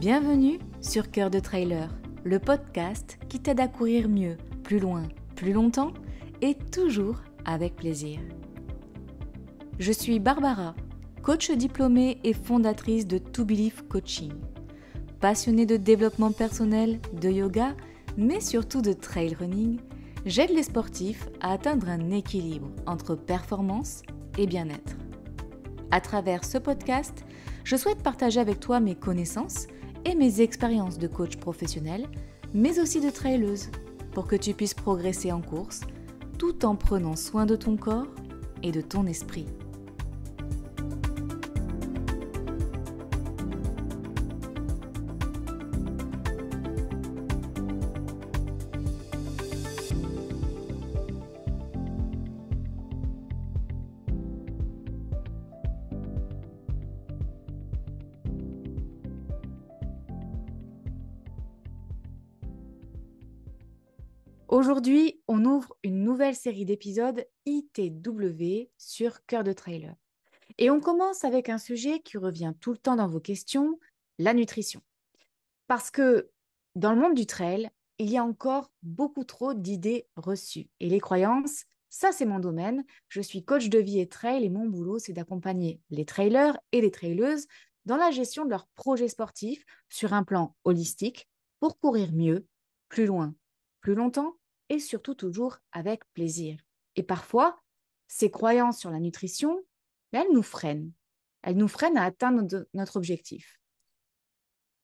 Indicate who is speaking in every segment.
Speaker 1: Bienvenue sur Cœur de Trailer, le podcast qui t'aide à courir mieux, plus loin, plus longtemps et toujours avec plaisir. Je suis Barbara, coach diplômée et fondatrice de To Believe Coaching. Passionnée de développement personnel, de yoga, mais surtout de trail running, j'aide les sportifs à atteindre un équilibre entre performance et bien-être. À travers ce podcast, je souhaite partager avec toi mes connaissances et mes expériences de coach professionnel, mais aussi de traileuse, pour que tu puisses progresser en course, tout en prenant soin de ton corps et de ton esprit. Aujourd'hui, on ouvre une nouvelle série d'épisodes ITW sur Cœur de Trailer. Et on commence avec un sujet qui revient tout le temps dans vos questions, la nutrition. Parce que dans le monde du trail, il y a encore beaucoup trop d'idées reçues. Et les croyances, ça c'est mon domaine. Je suis coach de vie et trail et mon boulot, c'est d'accompagner les trailers et les traileuses dans la gestion de leurs projets sportifs sur un plan holistique pour courir mieux, plus loin, plus longtemps et surtout toujours avec plaisir. Et parfois, ces croyances sur la nutrition, elles nous freinent. Elles nous freinent à atteindre notre objectif.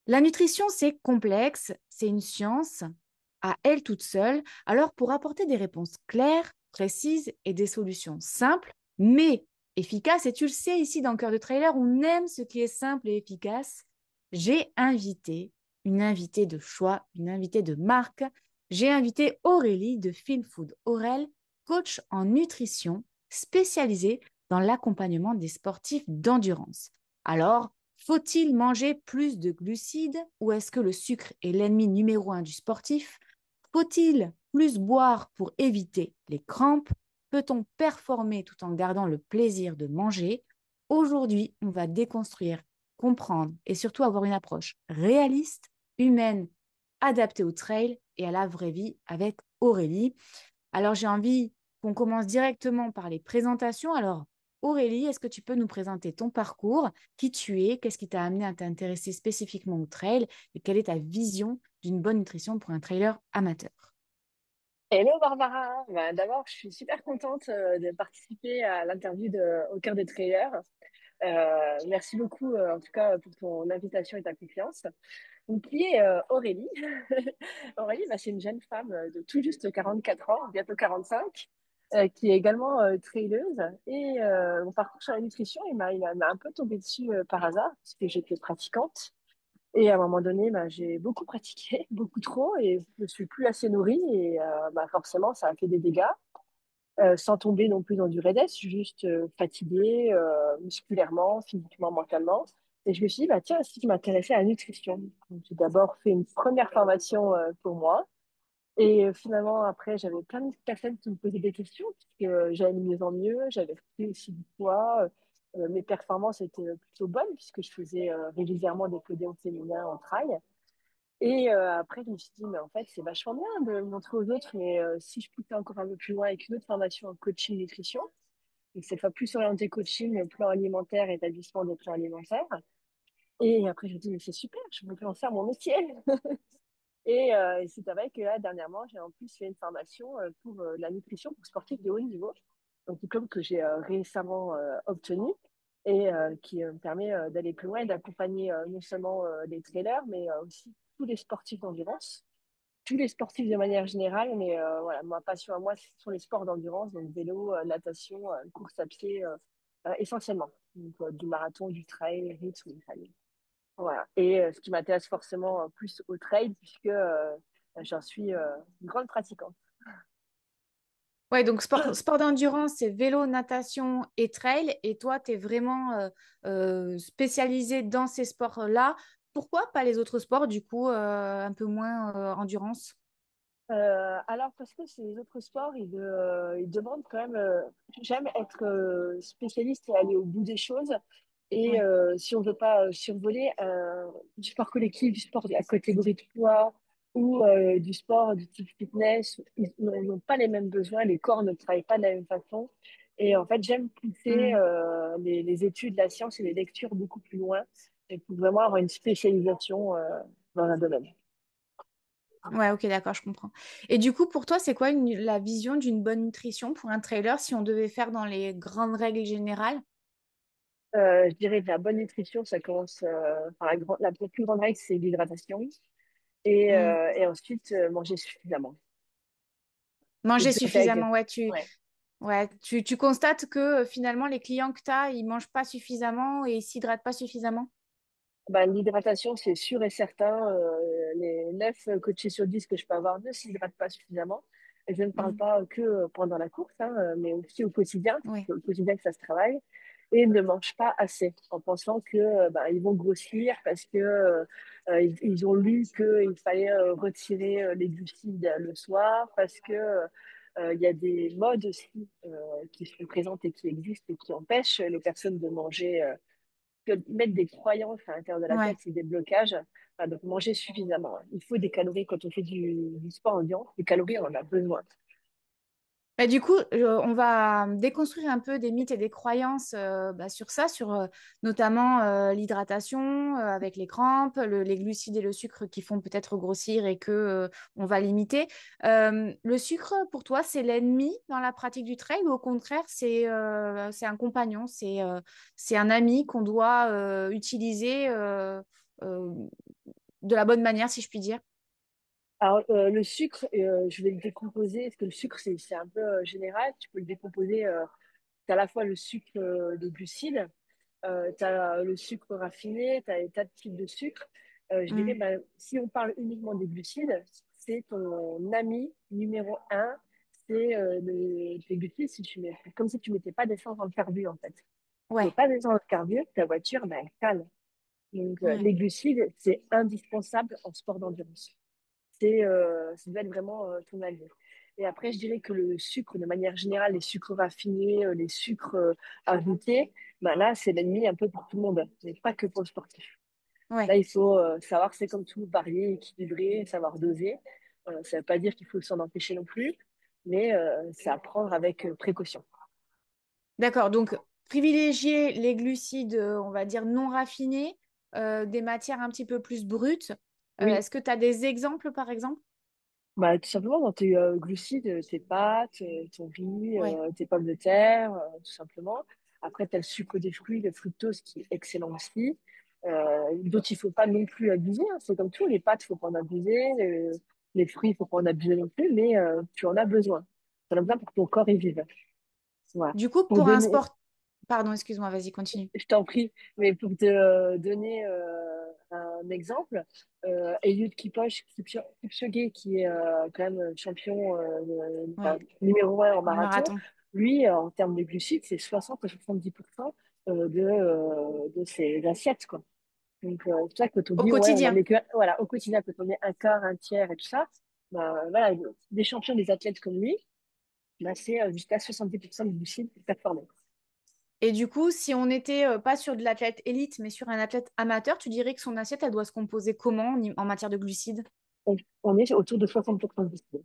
Speaker 1: La nutrition, c'est complexe, c'est une science à elle toute seule. Alors, pour apporter des réponses claires, précises et des solutions simples, mais efficaces, et tu le sais, ici dans Cœur de Trailer, on aime ce qui est simple et efficace, j'ai invité une invitée de choix, une invitée de marque. J'ai invité Aurélie de Feel Food Aurel, coach en nutrition spécialisée dans l'accompagnement des sportifs d'endurance. Alors, faut-il manger plus de glucides ou est-ce que le sucre est l'ennemi numéro un du sportif? Faut-il plus boire pour éviter les crampes? Peut-on performer tout en gardant le plaisir de manger? Aujourd'hui, on va déconstruire, comprendre et surtout avoir une approche réaliste, humaine, adaptée au trail et à la vraie vie avec Aurélie. Alors, j'ai envie qu'on commence directement par les présentations. Alors, Aurélie, est-ce que tu peux nous présenter ton parcours, qui tu es, qu'est-ce qui t'a amené à t'intéresser spécifiquement au trail et quelle est ta vision d'une bonne nutrition pour un trailer amateur?
Speaker 2: Hello Barbara, d'abord je suis super contente de participer à l'interview Au cœur des trailers. Merci beaucoup en tout cas pour ton invitation et ta confiance. Donc qui est Aurélie? Aurélie, c'est une jeune femme de tout juste 44 ans, bientôt 45, qui est également traileuse. Et mon parcours sur la nutrition, il m'a un peu tombé dessus par hasard, parce que j'étais pratiquante. Et à un moment donné, j'ai beaucoup pratiqué, beaucoup trop, et je ne suis plus assez nourrie. Et forcément, ça a fait des dégâts, sans tomber non plus dans du raidesse, juste fatiguée musculairement, physiquement, mentalement. Et je me suis dit, tiens, si je m'intéressais à la nutrition. Donc, j'ai d'abord fait une première formation pour moi. Et finalement, après, j'avais plein de personnes qui me posaient des questions, puisque j'allais de mieux en mieux, j'avais pris aussi du poids. Mes performances étaient plutôt bonnes, puisque je faisais régulièrement des podiums féminins en trail. Et après, je me suis dit, mais en fait, c'est vachement bien de le montrer aux autres, mais si je poussais encore un peu plus loin avec une autre formation en coaching nutrition, et cette fois plus orientée coaching, plan alimentaire, établissement des plans alimentaires. Et après, je me dis, mais c'est super, je peux en faire mon métier. Et c'est vrai que là, dernièrement, j'ai en plus fait une formation pour la nutrition pour sportifs de haut niveau, un diplôme que j'ai récemment obtenu et qui me permet d'aller plus loin et d'accompagner non seulement les trailers, mais aussi tous les sportifs d'endurance, tous les sportifs de manière générale. Mais voilà, ma passion à moi, ce sont les sports d'endurance, donc vélo, natation, course à pied, essentiellement. Donc, du marathon, du trail, rythme, ou trail. Voilà. Et ce qui m'intéresse forcément plus au trail, puisque j'en suis une grande pratiquante.
Speaker 1: Ouais, donc sport d'endurance, c'est vélo, natation et trail. Et toi, tu es vraiment spécialisé dans ces sports-là. Pourquoi pas les autres sports, du coup, un peu moins endurance?
Speaker 2: Alors, parce que ces autres sports, ils demandent quand même. J'aime être spécialiste et aller au bout des choses. Et
Speaker 1: Oui.
Speaker 2: si on veut pas survoler du sport collectif, du sport de la catégorie de poids ou du sport du type fitness, ils n'ont pas les mêmes besoins, les corps ne travaillent pas de la même façon. Et en fait, j'aime pousser
Speaker 1: Mm.
Speaker 2: les études, la science et les lectures beaucoup plus loin et pour vraiment avoir une spécialisation dans un domaine.
Speaker 1: Ouais, ok, d'accord, je comprends. Et du coup, pour toi, c'est quoi la vision d'une bonne nutrition pour un trailer si on devait faire dans les grandes règles générales?
Speaker 2: Je dirais que la bonne nutrition, ça commence par la plus grande règle, c'est l'hydratation.
Speaker 1: Mm.
Speaker 2: Et ensuite, manger suffisamment. Et
Speaker 1: Manger
Speaker 2: ça t'aide.
Speaker 1: suffisamment, ouais,
Speaker 2: Ouais.
Speaker 1: tu constates que finalement, les clients que tu as, ils mangent pas suffisamment et ils s'hydratent pas suffisamment?
Speaker 2: Bah, l'hydratation, c'est sûr et certain. Les 9 coachés sur 10 que je peux avoir ne s'hydratent pas suffisamment. Et je ne parle
Speaker 1: Mm.
Speaker 2: pas que pendant la course, hein, mais aussi au quotidien.
Speaker 1: Ouais,
Speaker 2: C'est au quotidien que ça se travaille. Et ne mangent pas assez en pensant que bah, ils vont grossir parce que ils ont lu qu'il fallait retirer les glucides le soir, parce que il y a des modes aussi qui sont présentes et qui existent et qui empêchent les personnes de manger que mettre des croyances à l'intérieur de la tête,
Speaker 1: ouais.
Speaker 2: c'est des blocages. Enfin, donc, manger suffisamment. Il faut des calories quand on fait du sport endurance. Des calories, on en a besoin.
Speaker 1: Bah, du coup, on va déconstruire un peu des mythes et des croyances sur ça, sur notamment l'hydratation avec les crampes, les glucides et le sucre qui font peut-être grossir et que on va limiter. Le sucre, pour toi, c'est l'ennemi dans la pratique du trail ou au contraire, c'est un compagnon, c'est un ami qu'on doit utiliser euh, de la bonne manière, si je puis dire?
Speaker 2: Alors, le sucre, je vais le décomposer, parce que le sucre, c'est un peu général. Tu peux le décomposer. Tu as à la fois le sucre de glucides, tu as le sucre raffiné, tu as des tas de types de sucre. Je dirais,
Speaker 1: Mm.
Speaker 2: bah, si on parle uniquement des glucides, c'est ton ami numéro un. C'est tes glucides, si tu mets, comme si tu mettais pas d'essence dans le carburant, en fait. Tu mets
Speaker 1: Ouais,
Speaker 2: pas d'essence dans le carburant, ta voiture, bah, elle cale. Donc,
Speaker 1: ouais.
Speaker 2: les glucides, c'est indispensable en sport d'endurance. Ça doit être vraiment ton allié. Et après, je dirais que le sucre, de manière générale, les sucres raffinés, les sucres ajoutés, ben là, c'est l'ennemi un peu pour tout le monde, mais pas que pour le sportif.
Speaker 1: Ouais.
Speaker 2: Là, il faut savoir, c'est comme tout, varier, équilibrer, savoir doser. Ça ne veut pas dire qu'il faut s'en empêcher non plus, mais c'est à prendre avec précaution.
Speaker 1: D'accord, donc privilégier les glucides, on va dire, non raffinés, des matières un petit peu plus brutes.
Speaker 2: Oui,
Speaker 1: Est-ce que tu as des exemples, par exemple?
Speaker 2: bah, tout simplement dans tes glucides, tes pâtes, ton riz,
Speaker 1: Ouais,
Speaker 2: tes pommes de terre, tout simplement. Après, tu as le sucre des fruits, le fructose qui est excellent aussi, dont il faut pas non plus abuser, hein. C'est comme tout, les pâtes, il faut pas en abuser, les fruits, il faut pas en abuser non plus, mais tu en as besoin. Tu en as besoin pour que ton corps y vive. Voilà.
Speaker 1: du coup,
Speaker 2: Pour
Speaker 1: pour un
Speaker 2: donner,
Speaker 1: sport... Pardon, excuse-moi, vas-y, continue.
Speaker 2: je t'en prie, mais pour te donner un exemple, Eliud Kipchoge, qui est quand même champion enfin,
Speaker 1: Ouais,
Speaker 2: numéro un en
Speaker 1: du
Speaker 2: marathon,
Speaker 1: marathon.
Speaker 2: lui, en termes de glucides, c'est 60 à 70% de ses assiettes, quoi. Donc, c'est pour ça que quand on
Speaker 1: Au
Speaker 2: dit, ouais, on en
Speaker 1: quotidien.
Speaker 2: met que, voilà, au quotidien, quand on met un quart, un tiers et tout ça, bah, voilà, des champions, des athlètes comme lui, bah, c'est jusqu'à 70% de glucides pour performer.
Speaker 1: Et du coup, si on n'était pas sur de l'athlète élite, mais sur un athlète amateur, tu dirais que son assiette, elle doit se composer comment en matière de glucides?
Speaker 2: On est autour de 60% de glucides.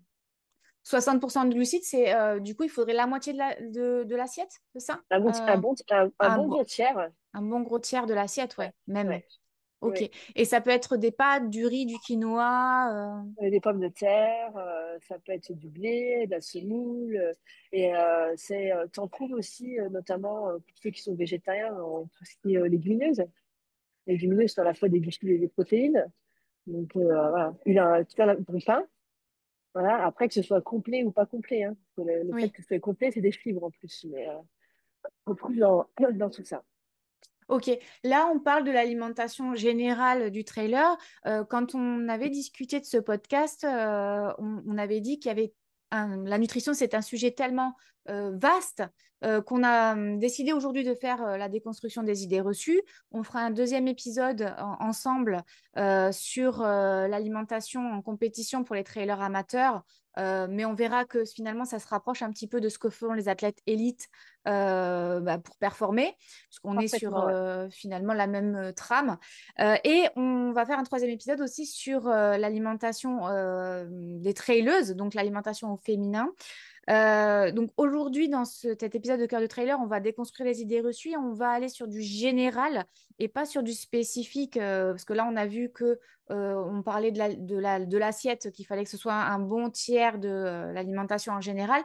Speaker 1: 60% de glucides, c'est du coup, il faudrait la moitié de l'assiette, c'est ça?
Speaker 2: Un
Speaker 1: Un
Speaker 2: bon
Speaker 1: bon,
Speaker 2: gros tiers.
Speaker 1: un bon gros tiers de l'assiette,
Speaker 2: Ouais,
Speaker 1: ouais, même.
Speaker 2: ouais,
Speaker 1: Ok.
Speaker 2: ouais.
Speaker 1: Et ça peut être des pâtes, du riz, du quinoa.
Speaker 2: Des pommes de terre, ça peut être du blé, de la semoule. T'en trouves aussi, notamment pour ceux qui sont végétariens, en tout ce qui est légumineuses. Les légumineuses sont à la fois des glucides et des protéines. Donc, voilà. Tu as ton pain. Voilà. Après, que ce soit complet ou pas complet, hein. Parce que le fait
Speaker 1: Oui.
Speaker 2: que ce soit complet, c'est des fibres en plus. Mais on trouve dans tout ça.
Speaker 1: Ok. Là, on parle de l'alimentation générale du trailer. Quand on avait discuté de ce podcast, on avait dit qu'il y avait la nutrition, c'est un sujet tellement vaste qu'on a décidé aujourd'hui de faire la déconstruction des idées reçues. On fera un deuxième épisode ensemble sur l'alimentation en compétition pour les trailers amateurs Mais on verra que finalement, ça se rapproche un petit peu de ce que font les athlètes élites pour performer, puisqu'on est sur
Speaker 2: Parfaitement, ouais.
Speaker 1: finalement la même trame. Et on va faire un troisième épisode aussi sur l'alimentation des traileuses, donc l'alimentation au féminin. Donc aujourd'hui, dans cet épisode de Cœur de Trailer, on va déconstruire les idées reçues et on va aller sur du général et pas sur du spécifique, parce que là, on a vu que on parlait de l'assiette, qu'il fallait que ce soit un bon tiers de l'alimentation en général.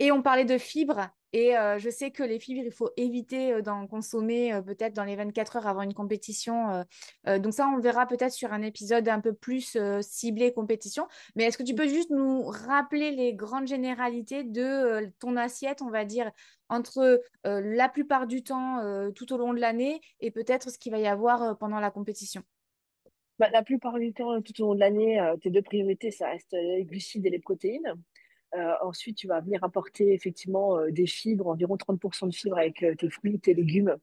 Speaker 1: Et on parlait de fibres. Et je sais que les fibres, il faut éviter d'en consommer peut-être dans les 24 heures avant une compétition. Donc ça, on le verra peut-être sur un épisode un peu plus ciblé compétition. Mais est-ce que tu peux juste nous rappeler les grandes généralités de ton assiette, on va dire, entre la plupart du temps tout au long de l'année et peut-être ce qu'il va y avoir pendant la compétition?
Speaker 2: Bah, la plupart du temps, tout au long de l'année, tes deux priorités, ça reste les glucides et les protéines. Ensuite, tu vas venir apporter effectivement des fibres, environ 30% de fibres avec tes fruits, tes légumes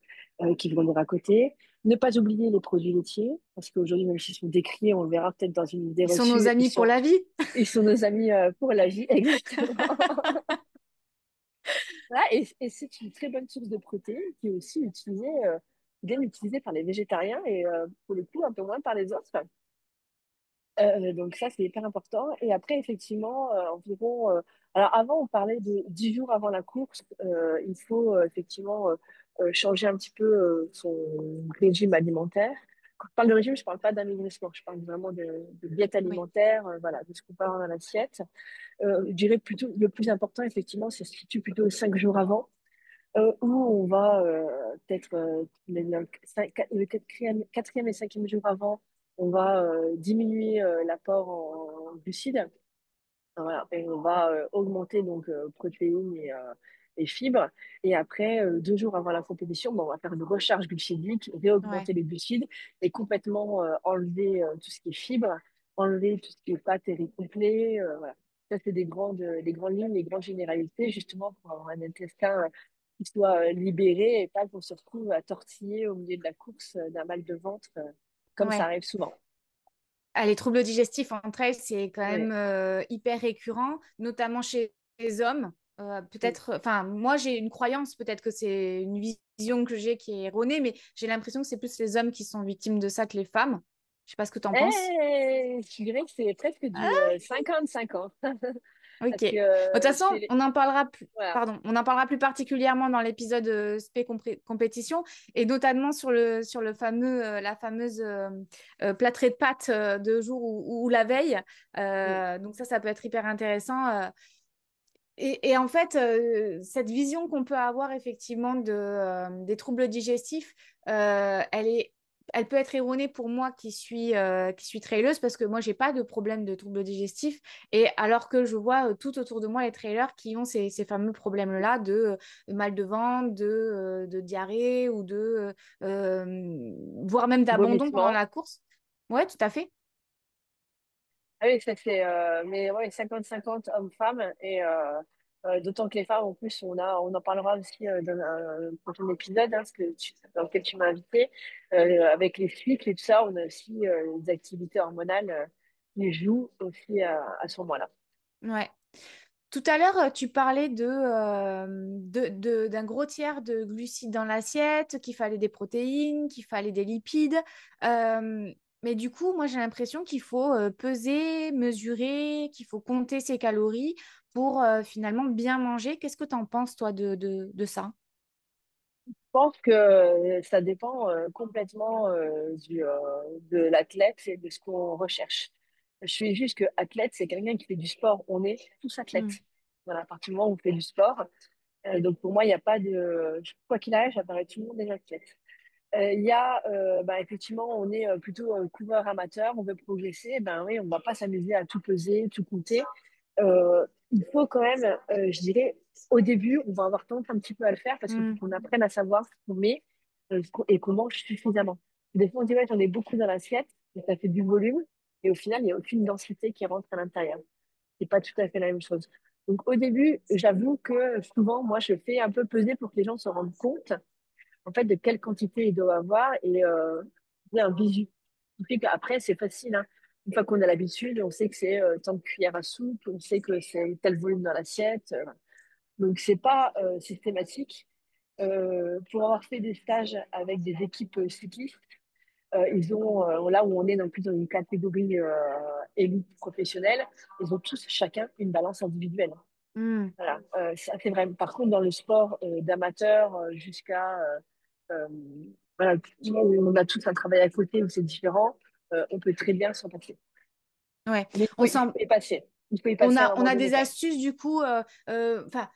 Speaker 2: qui vont venir à côté. Ne pas oublier les produits laitiers, parce qu'aujourd'hui, même s'ils sont décriés, on le verra peut-être dans une idée
Speaker 1: Ils sont nos
Speaker 2: reçue,
Speaker 1: amis pour la vie.
Speaker 2: ils sont nos amis pour la vie, exactement. Voilà, et c'est une très bonne source de protéines qui est aussi utilisée, bien utilisée par les végétariens et pour le coup un peu moins par les autres. Donc ça, c'est hyper important. Et après, effectivement, environ... alors avant, on parlait de 10 jours avant la course. Il faut effectivement changer un petit peu son régime alimentaire. Quand je parle de régime, je parle pas d'amaigrissement. Je parle vraiment de diète
Speaker 1: Oui,
Speaker 2: alimentaire, voilà, de ce qu'on peut avoir dans l'assiette. Je dirais plutôt, le plus important, effectivement, c'est se situe plutôt 5 jours avant, où on va peut-être le quatrième et cinquième jour avant, on va diminuer l'apport en glucides. Voilà, et on va augmenter donc protéines et fibres. Et après, 2 jours avant la compétition, bon, on va faire une recharge glucidique,
Speaker 1: ouais,
Speaker 2: réaugmenter les glucides et complètement enlever tout ce qui est fibres, enlever tout ce qui est pâtes et riz complet. Voilà. Ça, c'est des grandes lignes, des grandes généralités, justement pour avoir un intestin qui soit libéré et pas qu'on se retrouve à tortiller au milieu de la course d'un mal de ventre, comme ça
Speaker 1: ouais.
Speaker 2: arrive souvent.
Speaker 1: Ah, les troubles digestifs entre elles, c'est quand
Speaker 2: Oui.
Speaker 1: même hyper récurrent, notamment chez les hommes. Peut-être, enfin, moi j'ai une croyance, peut-être que c'est une vision que j'ai qui est erronée, mais j'ai l'impression que c'est plus les hommes qui sont victimes de ça que les femmes. Je sais pas ce que tu en penses.
Speaker 2: Je dirais que c'est presque du 50-50.
Speaker 1: Ok.
Speaker 2: Parce que
Speaker 1: De toute façon,
Speaker 2: chez les...
Speaker 1: on en parlera plus,
Speaker 2: Voilà.
Speaker 1: pardon, on en parlera plus particulièrement dans l'épisode compétition et notamment sur le fameux, la fameuse plâtrée de pâtes de jour ou la veille.
Speaker 2: Mm.
Speaker 1: Donc ça peut être hyper intéressant. Et en fait, cette vision qu'on peut avoir effectivement des troubles digestifs, elle peut être erronée pour moi qui suis traileuse parce que moi, j'ai pas de problème de troubles digestifs. Et alors que je vois tout autour de moi les trailers qui ont ces fameux problèmes-là de mal de ventre, de diarrhée ou voire même d'abandon pendant
Speaker 2: Vomissement.
Speaker 1: la course. Ouais, tout à fait.
Speaker 2: Ah oui, ça c'est... mais ouais, 50-50 hommes-femmes. Et d'autant que les femmes, en plus, on en parlera aussi dans un prochain épisode, hein, dans lequel tu m'as invité. Avec les cycles et tout ça, on a aussi des activités hormonales qui jouent aussi à ce moment-là.
Speaker 1: Ouais. Tout à l'heure, tu parlais d'un gros tiers de glucides dans l'assiette, qu'il fallait des protéines, qu'il fallait des lipides. Euh, mais du coup, moi, j'ai l'impression qu'il faut peser, mesurer, qu'il faut compter ses calories pour finalement bien manger. Qu'est-ce que tu en penses, toi, de ça?
Speaker 2: Pense que ça dépend complètement de l'athlète et de ce qu'on recherche. Je suis juste que athlète, c'est quelqu'un qui fait du sport. On est tous
Speaker 1: Mm,
Speaker 2: athlètes. Voilà, à partir du moment où on fait du sport. Donc pour moi, il n'y a pas de... Quoi qu'il arrive, j'apparaît tout le monde des athlètes. Il y a, bah, effectivement, on est plutôt coureur amateur, on veut progresser. Ben oui, on va pas s'amuser à tout peser, tout compter. Il faut quand même, je dirais, au début, on va avoir tendance un petit peu à le faire parce qu'il faut
Speaker 1: mm,
Speaker 2: qu'on apprenne à savoir ce qu'on met et qu'on mange suffisamment. Des fois, on dit, ouais, j'en ai beaucoup dans l'assiette, et ça fait du volume, et au final, il n'y a aucune densité qui rentre à l'intérieur. C'est pas tout à fait la même chose. Donc, au début, j'avoue que souvent, moi, je fais un peu peser pour que les gens se rendent compte en fait, de quelle quantité il doit avoir et un visu. Ce qui fait qu'après, c'est facile, hein. une fois qu'on a l'habitude, on sait que c'est tant de cuillères à soupe, on sait que c'est tel volume dans l'assiette. Donc, c'est pas systématique. Pour avoir fait des stages avec des équipes cyclistes, ils ont, là où on est plus dans une catégorie élite professionnelle, ils ont tous chacun une balance individuelle.
Speaker 1: Hmm.
Speaker 2: Voilà, c'est vrai. Par contre, dans le sport d'amateur jusqu'à euh, voilà, où on a tous un travail à côté où c'est différent, on peut très bien s'en passer.
Speaker 1: Ouais.
Speaker 2: Mais
Speaker 1: On
Speaker 2: il
Speaker 1: sent,
Speaker 2: faut y passer. Il faut y
Speaker 1: on
Speaker 2: passer à un
Speaker 1: a, on
Speaker 2: moment
Speaker 1: a
Speaker 2: donné,
Speaker 1: des
Speaker 2: quand même.
Speaker 1: astuces du coup. Enfin,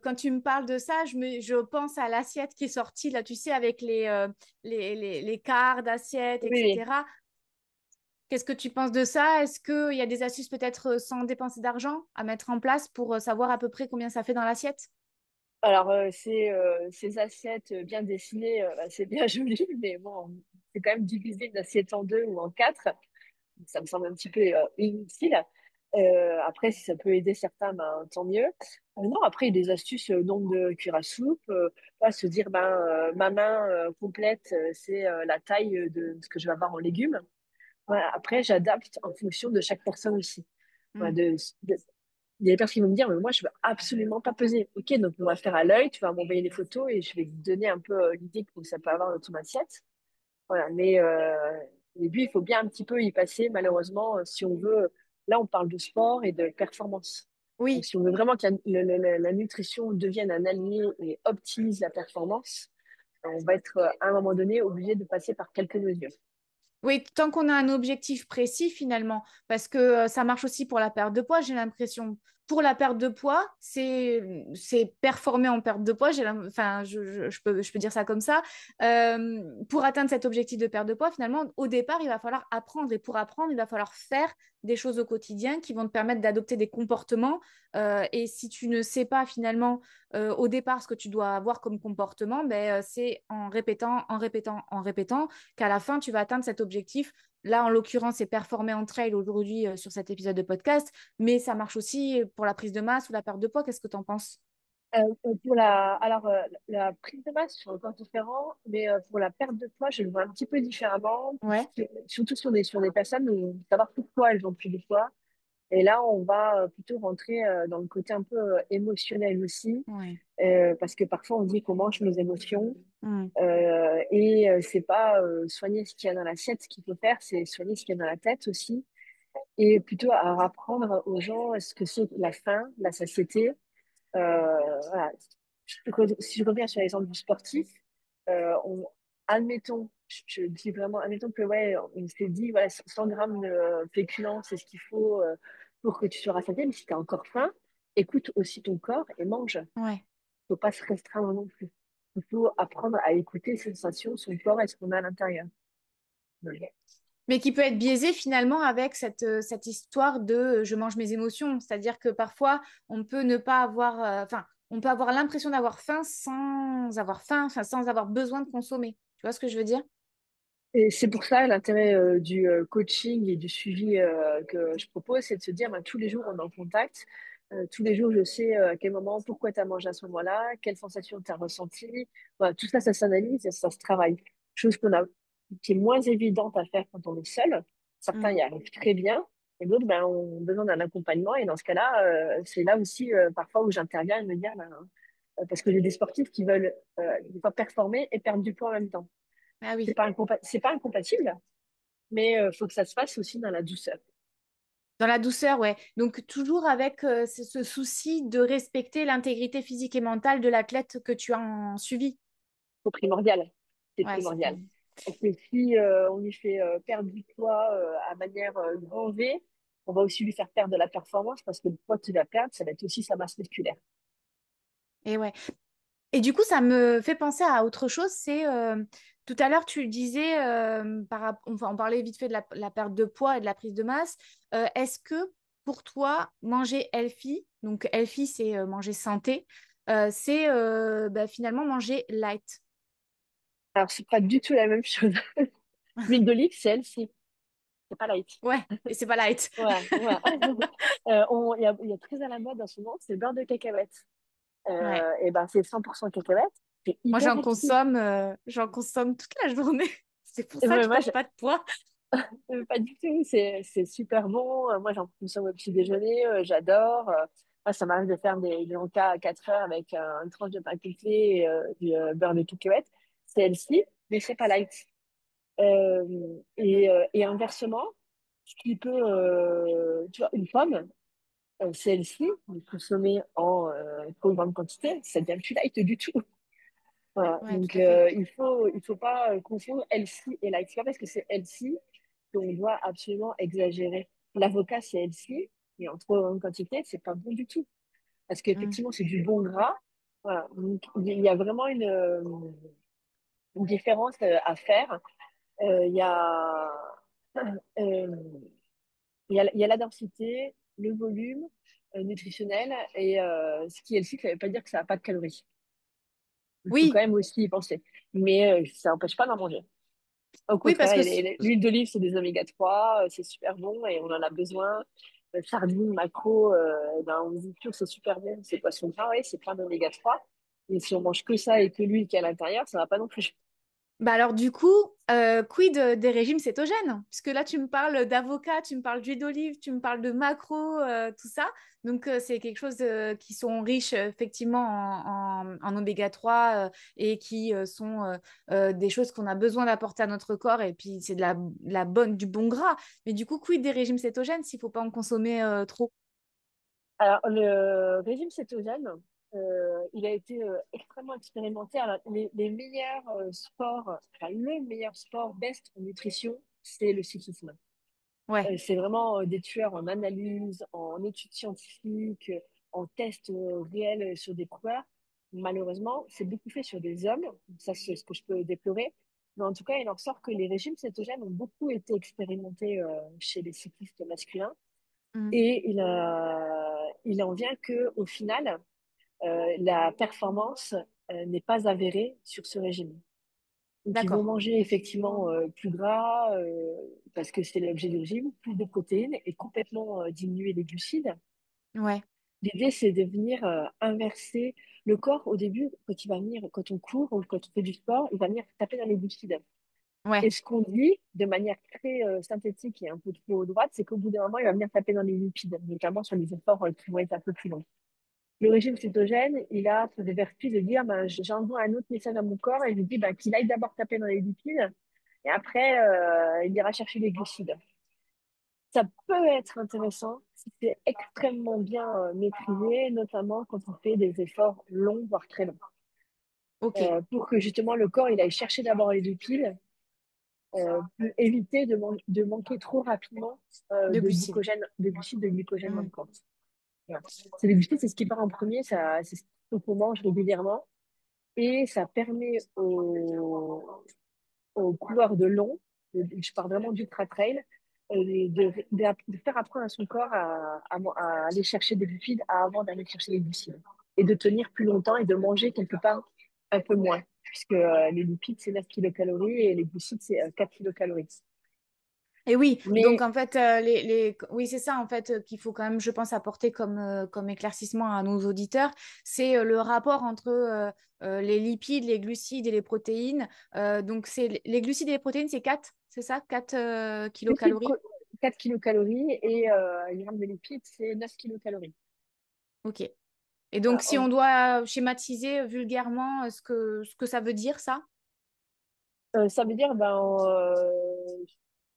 Speaker 1: quand tu me parles de ça, je pense à l'assiette qui est sortie là, tu sais, avec les quarts d'assiette,
Speaker 2: Oui, oui.
Speaker 1: etc. Qu'est-ce que tu penses de ça? Est-ce qu'il y a des astuces peut-être sans dépenser d'argent à mettre en place pour savoir à peu près combien ça fait dans l'assiette?
Speaker 2: Alors, ces assiettes bien dessinées, bah, c'est bien joli, mais bon, c'est quand même diviser une assiette en deux ou en quatre. Ça me semble un petit peu inutile. Après, si ça peut aider certains, ben, tant mieux. Non, après, il y a des astuces, nombre de cuillères à soupe. Pas se dire, ben, ma main complète, c'est la taille de ce que je vais avoir en légumes. Voilà. Après, j'adapte en fonction de chaque personne aussi. Voilà,
Speaker 1: Hmm.
Speaker 2: il y a des personnes qui vont me dire, mais moi, je veux absolument pas peser. Ok, donc on va faire à l'œil, tu vas m'envoyer des photos et je vais te donner un peu l'idée que ça peut avoir dans ton assiette. Voilà, mais au début, il faut bien un petit peu y passer, malheureusement, si on veut. Là, on parle de sport et de performance. Donc,
Speaker 1: Oui.
Speaker 2: si on veut vraiment que la nutrition devienne un allié et optimise la performance, on va être à un moment donné obligé de passer par quelques mesures.
Speaker 1: Oui, tant qu'on a un objectif précis finalement, parce que ça marche aussi pour la perte de poids, j'ai l'impression. Pour la perte de poids, c'est performer en perte de poids, enfin, je peux dire ça comme ça. Pour atteindre cet objectif de perte de poids, finalement, au départ, il va falloir apprendre. Et pour apprendre, il va falloir faire des choses au quotidien qui vont te permettre d'adopter des comportements. Et si tu ne sais pas finalement au départ ce que tu dois avoir comme comportement, ben, c'est en répétant, en répétant, en répétant qu'à la fin, tu vas atteindre cet objectif. Là, en l'occurrence, c'est performer en trail aujourd'hui sur cet épisode de podcast, mais ça marche aussi pour la prise de masse ou la perte de poids. Qu'est-ce que tu en penses?
Speaker 2: La prise de masse, c'est encore différent, mais pour la perte de poids, je le vois un petit peu différemment,
Speaker 1: Ouais,
Speaker 2: surtout sur des personnes où savoir pourquoi elles ont pris du poids. Et là, on va plutôt rentrer dans le côté un peu émotionnel aussi,
Speaker 1: ouais.
Speaker 2: parce que parfois on dit qu'on mange nos émotions,
Speaker 1: Mm.
Speaker 2: c'est pas soigner ce qu'il y a dans l'assiette, ce qu'il faut faire, c'est soigner ce qu'il y a dans la tête aussi, et plutôt à apprendre aux gens ce que c'est la faim, la satiété. Voilà. Si je reviens sur l'exemple du sportif, admettons, je dis vraiment, admettons que ouais, on s'est dit, voilà, 100 grammes de féculents, c'est ce qu'il faut pour que tu sois rassasié, mais si tu as encore faim, écoute aussi ton corps et mange. Il
Speaker 1: Ouais.
Speaker 2: faut pas se restreindre non plus. Il faut apprendre à écouter ses sensations, son corps et ce qu'on a à l'intérieur. Ouais.
Speaker 1: Mais qui peut être biaisé finalement avec cette histoire de je mange mes émotions. C'est-à-dire que parfois, on peut ne pas avoir, enfin, on peut avoir l'impression d'avoir faim, enfin, sans avoir besoin de consommer. Tu vois ce que je veux dire?
Speaker 2: Et c'est pour ça l'intérêt du coaching et du suivi que je propose, c'est de se dire ben, tous les jours on est en contact, tous les jours je sais à quel moment, pourquoi tu as mangé à ce moment-là, quelles sensations tu as ressenties. Voilà, tout ça, ça s'analyse et ça se travaille. Chose qui est moins évidente à faire quand on est seul. Certains
Speaker 1: Mm.
Speaker 2: y arrivent très bien et d'autres ben, ont besoin d'un accompagnement. Et dans ce cas-là, c'est là aussi parfois où j'interviens et me dire, ben, parce que j'ai des sportifs qui veulent des fois performer et perdre du poids en même temps.
Speaker 1: Ah oui.
Speaker 2: C'est pas incompatible, mais faut que ça se fasse aussi dans la douceur.
Speaker 1: Dans la douceur, ouais. Donc toujours avec ce souci de respecter l'intégrité physique et mentale de l'athlète que tu as en suivi.
Speaker 2: C'est primordial. C'est
Speaker 1: Ouais, c'est
Speaker 2: primordial.
Speaker 1: primordial.
Speaker 2: Parce que si on lui fait perdre du poids à manière grand V, on va aussi lui faire perdre de la performance parce que le poids qu'il va perdre, ça va être aussi sa masse musculaire.
Speaker 1: Et ouais. Et du coup, ça me fait penser à autre chose. C'est tout à l'heure, tu disais, on parlait vite fait de la perte de poids et de la prise de masse. Est-ce que pour toi, manger healthy, donc healthy, c'est manger santé, c'est finalement manger light?
Speaker 2: Alors, c'est pas du tout la même chose. L'huile d'olive, c'est elle-ci. C'est pas light.
Speaker 1: Ouais, et c'est pas light.
Speaker 2: Voilà, voilà. Il y a très à la mode en ce moment, c'est le beurre de cacahuète.
Speaker 1: Ouais.
Speaker 2: Et ben, c'est 100% cacahuète. C'est
Speaker 1: Moi,
Speaker 2: hyper healthy.
Speaker 1: j'en consomme toute la journée. C'est pour
Speaker 2: Et
Speaker 1: ça que je
Speaker 2: moi,
Speaker 1: perds pas de poids.
Speaker 2: Pas du tout, c'est super bon. Moi, j'en consomme au petit déjeuner, j'adore. Moi, ça m'arrive de faire des encas à 4 heures avec une tranche de pain complet et du beurre de cacahuète. C'est healthy, mais c'est pas light.
Speaker 1: Mm.
Speaker 2: Et inversement, ce qui peut, tu vois, une pomme, c'est healthy, mais consommée en trop grande quantité, ça devient plus light du tout. Voilà.
Speaker 1: Ouais,
Speaker 2: Donc,
Speaker 1: tout à fait.
Speaker 2: il faut pas confondre healthy et light. C'est pas parce que c'est healthy qu'on doit absolument exagérer. L'avocat, c'est healthy, mais en trop grande quantité, c'est pas bon du tout. Parce
Speaker 1: Mm.
Speaker 2: qu'effectivement, c'est du bon gras. Voilà. Donc, il y a vraiment une différence à faire. Il y a, euh, il y a la densité, le volume nutritionnel et ce qui est healthy, ça veut pas dire que ça n'a pas de calories. Il faut quand
Speaker 1: Oui,
Speaker 2: même aussi y penser. Mais ça n'empêche pas d'en manger. Au
Speaker 1: oui, parce
Speaker 2: contraire,
Speaker 1: que
Speaker 2: l'huile d'olive, c'est des oméga 3, c'est super bon et on en a besoin. Sardines, maquereaux, ben, on dit toujours que c'est super bon, c'est poisson gras, oui, c'est plein d'oméga 3. Et si on mange que ça et que l'huile qui est à l'intérieur, ça va pas non plus.
Speaker 1: bah alors du coup, quid des régimes cétogènes? Puisque là, tu me parles d'avocat, tu me parles d'huile d'olive, tu me parles de macro, tout ça. Donc, c'est quelque chose qui sont riches effectivement en oméga 3 et qui sont des choses qu'on a besoin d'apporter à notre corps. Et puis, c'est du bon gras. Mais du coup, quid des régimes cétogènes s'il ne faut pas en consommer trop?
Speaker 2: Alors, le régime cétogène, il a été extrêmement expérimenté. Alors, les meilleurs sports, enfin, le meilleur sport best en nutrition, c'est le cyclisme.
Speaker 1: Ouais.
Speaker 2: C'est vraiment des tueurs en analyse, en études scientifiques, en tests réels sur des coureurs. Malheureusement, c'est beaucoup fait sur des hommes. Ça, c'est ce que je peux déplorer. Mais en tout cas, il en ressort que les régimes cétogènes ont beaucoup été expérimentés chez les cyclistes masculins.
Speaker 1: Mm.
Speaker 2: Et il en vient que, au final, la performance n'est pas avérée sur ce régime. Donc, ils vont
Speaker 1: D'accord.
Speaker 2: manger effectivement plus gras parce que c'est l'objet du régime, plus de protéines et complètement diminuer les glucides.
Speaker 1: Ouais.
Speaker 2: L'idée, c'est de venir inverser le corps au début, quand on court ou quand on fait du sport, il va venir taper dans les glucides. Et
Speaker 1: Ouais.
Speaker 2: ce qu'on dit de manière très synthétique et un peu trop droite, c'est qu'au bout d'un moment, il va venir taper dans les lipides, notamment sur les efforts qui vont être un peu plus longs. Le régime cétogène, il a pour des vertus de dire, ben, j'envoie un autre message à mon corps et je lui dis ben, qu'il aille d'abord taper dans les lipides et après, il ira chercher les glucides. Ça peut être intéressant si c'est extrêmement bien maîtrisé, notamment quand on fait des efforts longs, voire très longs.
Speaker 1: Ok.
Speaker 2: Pour que justement le corps il aille chercher d'abord les lipides, pour éviter de manquer trop rapidement
Speaker 1: De glucides.
Speaker 2: de glucides, de glycogène dans le
Speaker 1: Mm.
Speaker 2: corps. Voilà. C'est les glucides, c'est ce qui part en premier, c'est ce qu'on mange régulièrement. Et ça permet aux coureurs de long, je parle vraiment d'ultra trail, de faire apprendre à son corps à aller chercher des glucides avant d'aller chercher les glucides. Et de tenir plus longtemps et de manger quelque part un peu moins. Puisque les lipides, c'est 9 kilocalories et les glucides, c'est 4 kilocalories.
Speaker 1: Et oui, donc
Speaker 2: Mais
Speaker 1: en fait, oui, c'est ça en fait qu'il faut quand même, je pense, apporter comme éclaircissement à nos auditeurs, c'est le rapport entre les lipides, les glucides et les protéines. Donc c'est les glucides et les protéines, c'est 4, c'est ça, 4
Speaker 2: glucides,
Speaker 1: kilocalories.
Speaker 2: 4 kilocalories et une gramme de lipides, c'est 9 kilocalories.
Speaker 1: Ok. Et donc
Speaker 2: Voilà.
Speaker 1: si on doit schématiser vulgairement ce que ça veut dire, ça?
Speaker 2: Ça veut dire, ben,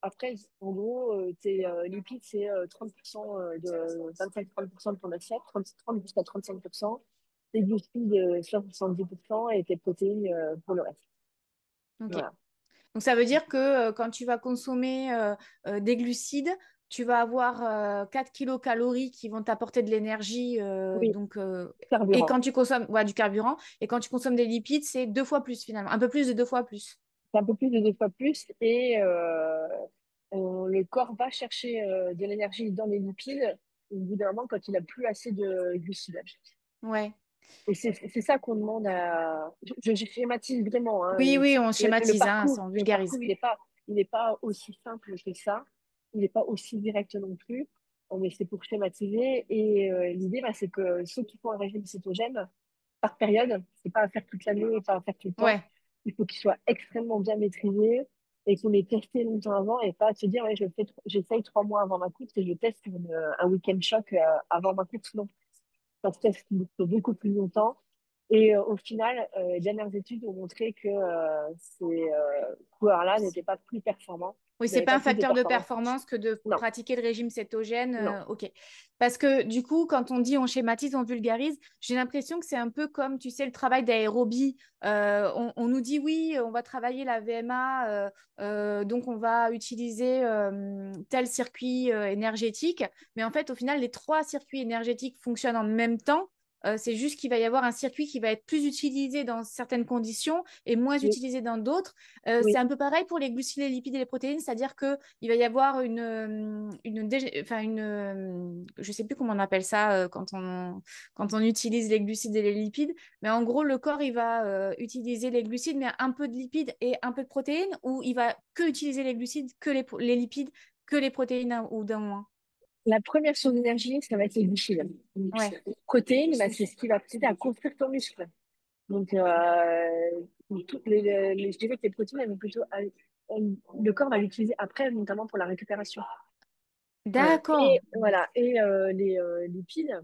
Speaker 2: après, en gros, tes lipides, c'est 30% 25-30% de ton assiette, 30 jusqu'à 35%. Tes glucides, 70% et tes protéines pour le reste.
Speaker 1: Ok.
Speaker 2: Voilà.
Speaker 1: Donc ça veut dire que quand tu vas consommer des glucides, tu vas avoir 4 kilocalories qui vont t'apporter de l'énergie.
Speaker 2: Oui,
Speaker 1: Et
Speaker 2: carburant.
Speaker 1: quand tu consommes du carburant, et quand tu consommes des lipides, c'est 2 fois plus finalement, un peu plus de 2 fois plus.
Speaker 2: C'est un peu plus de 2 fois plus et le corps va chercher de l'énergie dans les lipides au bout d'un moment quand il a plus assez de glucides.
Speaker 1: Ouais.
Speaker 2: Et c'est ça qu'on demande à. Je schématise vraiment, hein.
Speaker 1: Oui, oui, on
Speaker 2: Le
Speaker 1: schématise, hein,
Speaker 2: parcours,
Speaker 1: ça, on
Speaker 2: le parcours,
Speaker 1: vulgarise.
Speaker 2: il n'est pas aussi simple que ça. Il n'est pas aussi direct non plus. Mais c'est pour schématiser. Et l'idée, bah, c'est que ceux qui font un régime cétogène, par période, c'est pas à faire toute l'année, pas à faire tout le temps.
Speaker 1: Ouais.
Speaker 2: Il faut qu'il soit extrêmement bien maîtrisé. et qu'on les testé longtemps avant et pas se dire, ouais, j'essaye 3 mois avant ma course et je teste un week-end choc avant ma course. Non, ça se teste beaucoup plus longtemps. Et au final, les dernières études ont montré que ces coureurs-là n'étaient pas plus performants,
Speaker 1: Oui, c'est
Speaker 2: n'avaient
Speaker 1: pas
Speaker 2: pas
Speaker 1: un
Speaker 2: plus de
Speaker 1: facteur de
Speaker 2: performance.
Speaker 1: performance que de
Speaker 2: Non,
Speaker 1: pratiquer le régime cétogène.
Speaker 2: non.
Speaker 1: Ok. Parce que du coup, quand on dit on schématise, on vulgarise, j'ai l'impression que c'est un peu comme, tu sais, le travail d'aérobie. On nous dit oui, on va travailler la VMA, donc on va utiliser tel circuit énergétique. Mais en fait, au final, les trois circuits énergétiques fonctionnent en même temps. C'est juste qu'il va y avoir un circuit qui va être plus utilisé dans certaines conditions et moins
Speaker 2: Oui,
Speaker 1: utilisé dans d'autres. C'est
Speaker 2: oui,
Speaker 1: un peu pareil pour les glucides, les lipides et les protéines, c'est-à-dire qu'il va y avoir je ne sais plus comment on appelle ça quand on utilise les glucides et les lipides, mais en gros, le corps, il va utiliser les glucides, mais un peu de lipides et un peu de protéines, ou il va que utiliser les glucides, que les lipides, que les protéines ou d'un moins.
Speaker 2: la première source d'énergie, ça va être les glucides. Donc,
Speaker 1: Ouais.
Speaker 2: les protéines, bah, c'est ce qui va t'aider à construire ton muscle. Donc, je dirais que les protéines, elles vont le corps va l'utiliser après, notamment pour la récupération. Et
Speaker 1: D'accord.
Speaker 2: voilà. Et les lipides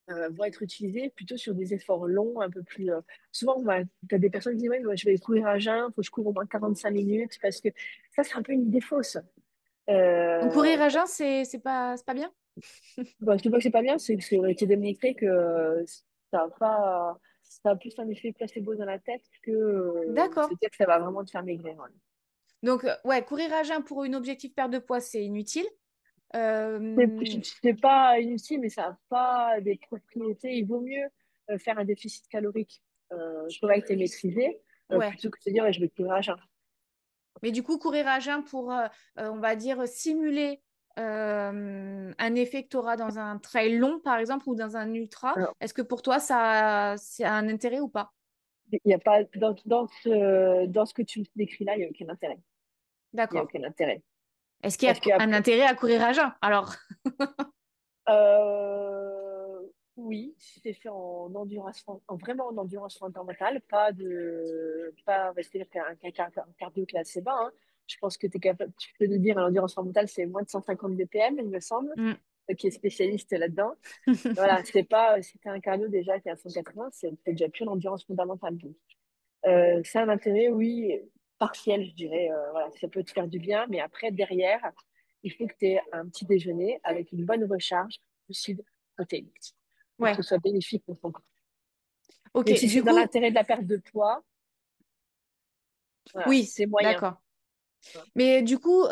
Speaker 2: vont être utilisés plutôt sur des efforts longs, un peu plus. Souvent, tu as des personnes qui disent, ouais, moi, je vais courir à jeun, il faut que je cours au moins 45 minutes, parce que ça, c'est un peu une idée fausse.
Speaker 1: Donc
Speaker 2: Euh,
Speaker 1: courir à jeun, c'est pas bien?
Speaker 2: Bon, je dis pas que c'est pas bien, c'est que ça aurait été démontré que ça a plus un effet placebo dans la tête que se
Speaker 1: D'accord.
Speaker 2: dire que ça va vraiment te faire maigrir. Ouais.
Speaker 1: Donc, ouais, courir à jeun pour une objectif perte de poids, c'est inutile.
Speaker 2: C'est c'est pas inutile, mais ça n'a pas des propriétés. Il vaut mieux faire un déficit calorique correct et maîtrisé
Speaker 1: Ouais.
Speaker 2: plutôt que de se dire ouais, je vais courir à jeun.
Speaker 1: Mais du coup, courir à jeun pour, on va dire, simuler un effet que tu auras dans un trail long, par exemple, ou dans un ultra,
Speaker 2: Alors,
Speaker 1: est-ce que pour toi, ça, c'est un intérêt ou pas?
Speaker 2: il y a pas dans ce que tu me décris là, il n'y a aucun intérêt. Il n'y a
Speaker 1: D'accord.
Speaker 2: aucun intérêt.
Speaker 1: Est-ce qu'il y a
Speaker 2: Parce que
Speaker 1: un
Speaker 2: après,
Speaker 1: intérêt à courir à jeun? Alors,
Speaker 2: Euh, oui, si c'est fait en endurance, vraiment en endurance fondamentale, pas rester faire un cardio qui est assez bas. Hein. Je pense que es capable, tu peux nous dire, l'endurance fondamentale, c'est moins de 150 BPM, il me semble,
Speaker 1: hmm.
Speaker 2: qui est spécialiste là-dedans. Voilà, si t'as un cardio déjà qui est à 180, c'est déjà plus l'endurance fondamentale. Donc, c'est un intérêt, oui, partiel, je dirais. Voilà, ça peut te faire du bien, mais après, derrière, il faut que tu aies un petit déjeuner avec une bonne recharge glucides protéiniques pour que ce
Speaker 1: Ouais.
Speaker 2: soit bénéfique pour ton corps.
Speaker 1: Ok.
Speaker 2: Mais si c'est
Speaker 1: Du
Speaker 2: dans
Speaker 1: coup,
Speaker 2: l'intérêt de la perte de poids, voilà,
Speaker 1: oui,
Speaker 2: c'est moyen.
Speaker 1: d'accord. Mais du coup,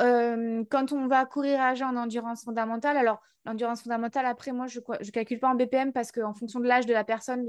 Speaker 1: quand on va courir à jeun en endurance fondamentale, alors l'endurance fondamentale, après, moi, je calcule pas en BPM parce qu'en fonction de l'âge de la personne,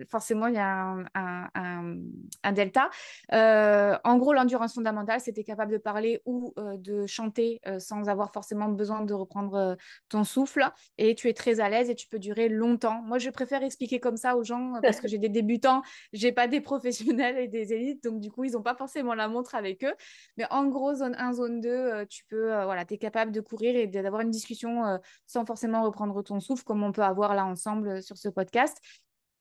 Speaker 1: forcément, il y a un delta. En gros, l'endurance fondamentale, c'était capable de parler ou de chanter sans avoir forcément besoin de reprendre ton souffle. Et tu es très à l'aise et tu peux durer longtemps. Moi, je préfère expliquer comme ça aux gens parce que j'ai des débutants, j'ai pas des professionnels et des élites, donc du coup, ils n'ont pas forcément la montre avec eux. Mais en gros, zone 1, zone 2, tu peux, voilà, tu es capable de courir et d'avoir une discussion sans forcément reprendre ton souffle, comme on peut avoir là ensemble sur ce podcast.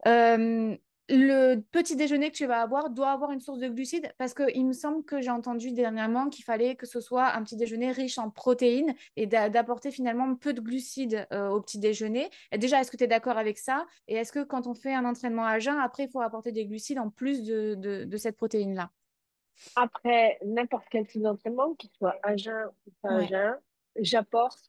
Speaker 1: Euh, le petit déjeuner que tu vas avoir doit avoir une source de glucides parce qu'il me semble que j'ai entendu dernièrement qu'il fallait que ce soit un petit déjeuner riche en protéines et d'apporter finalement peu de glucides au petit déjeuner. Et déjà, est-ce que tu es d'accord avec ça? Et est-ce que quand on fait un entraînement à jeun, après, il faut apporter des glucides en plus de cette protéine-là?
Speaker 2: Après, n'importe quel type d'entraînement, qu'il soit à jeun ou pas à
Speaker 1: Ouais,
Speaker 2: jeun, j'apporte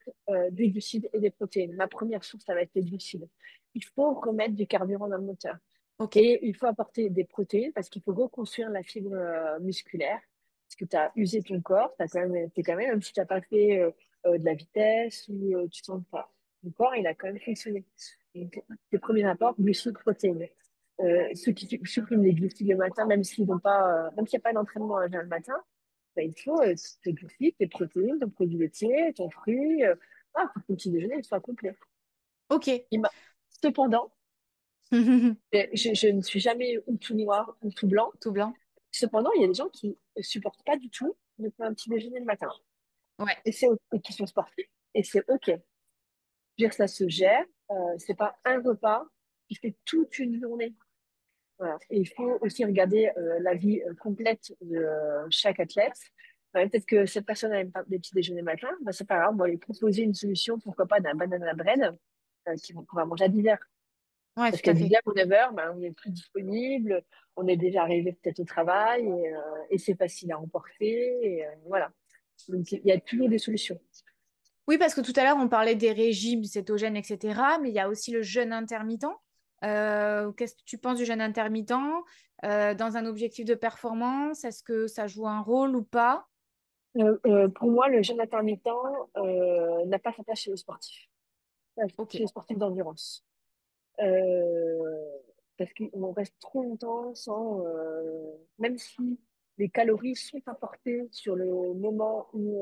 Speaker 2: des glucides et des protéines. Ma première source, ça va être les glucides. Il faut remettre du carburant dans le moteur.
Speaker 1: ok.
Speaker 2: Et il faut apporter des protéines parce qu'il faut reconstruire la fibre musculaire. Parce que tu as usé ton corps, t'es quand même, même si tu n'as pas fait de la vitesse ou tu ne sens pas. Ton corps, il a quand même fonctionné. Donc, tes premiers apports, glucides, protéines. Ceux qui suppriment les glucides le matin, même s'ils n'ont pas, même s'il n'y a pas d'entraînement à jeun le matin, ben, il faut tes glucides, tes protéines, ton produit laitier, ton fruit, pour que ton petit déjeuner il soit complet.
Speaker 1: Ok.
Speaker 2: Cependant, je ne suis jamais ou tout noir ou tout blanc.
Speaker 1: Tout blanc.
Speaker 2: Cependant, il y a des gens qui ne supportent pas du tout de faire un petit déjeuner le matin.
Speaker 1: Ouais.
Speaker 2: Et qui sont sportifs. Et c'est OK. Je veux dire, ça se gère. C'est pas un repas qui fait toute une journée. Voilà. Et il faut aussi regarder la vie complète de chaque athlète. Ouais, peut-être que cette personne n'aime pas des petits déjeuners matin, bah, c'est pas grave, on va lui proposer une solution, pourquoi pas d'un banana bread qu'on va manger à 10 heures.
Speaker 1: Ouais,
Speaker 2: Parce
Speaker 1: tout
Speaker 2: qu'à
Speaker 1: à
Speaker 2: 10
Speaker 1: fait.
Speaker 2: heures ou 9 heures, bah, on n'est plus disponible, on est déjà arrivé peut-être au travail et c'est facile à emporter. Voilà. Donc il y a toujours des solutions.
Speaker 1: Oui, parce que tout à l'heure, on parlait des régimes cétogènes, etc. Mais il y a aussi le jeûne intermittent. Qu'est-ce que tu penses du jeûne intermittent dans un objectif de performance? Est-ce que ça joue un rôle ou pas?
Speaker 2: Pour moi, le jeûne intermittent n'a pas sa place chez le sportif,
Speaker 1: Ok.
Speaker 2: chez les sportifs d'endurance. Euh, Parce qu'on reste trop longtemps sans, même si les calories sont apportées sur le moment où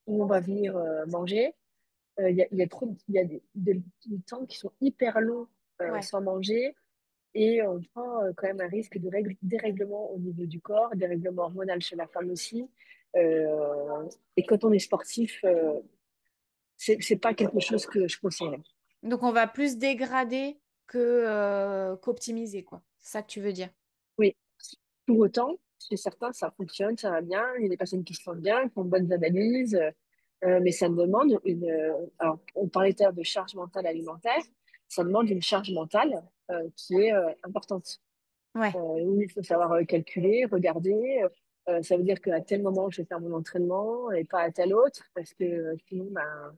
Speaker 2: on va venir manger, il y a trop, il y a des temps qui sont hyper longs
Speaker 1: Ouais.
Speaker 2: sans manger et on prend quand même un risque de dérèglement au niveau du corps, dérèglement hormonal chez la femme aussi. Euh, et quand on est sportif, c'est pas quelque chose que je conseillerais.
Speaker 1: Donc, on va plus dégrader que qu'optimiser, quoi. C'est ça que tu veux dire.
Speaker 2: Oui, pour autant, chez certains, ça fonctionne, ça va bien. Il y a des personnes qui se sentent bien, qui ont de bonnes analyses, mais ça demande alors, on parlait tout à l'heure de charge mentale alimentaire, ça demande une charge mentale qui est importante.
Speaker 1: Ouais.
Speaker 2: Où il faut savoir calculer, regarder. Ça veut dire qu'à tel moment, je vais faire mon entraînement et pas à tel autre, parce que sinon, ben,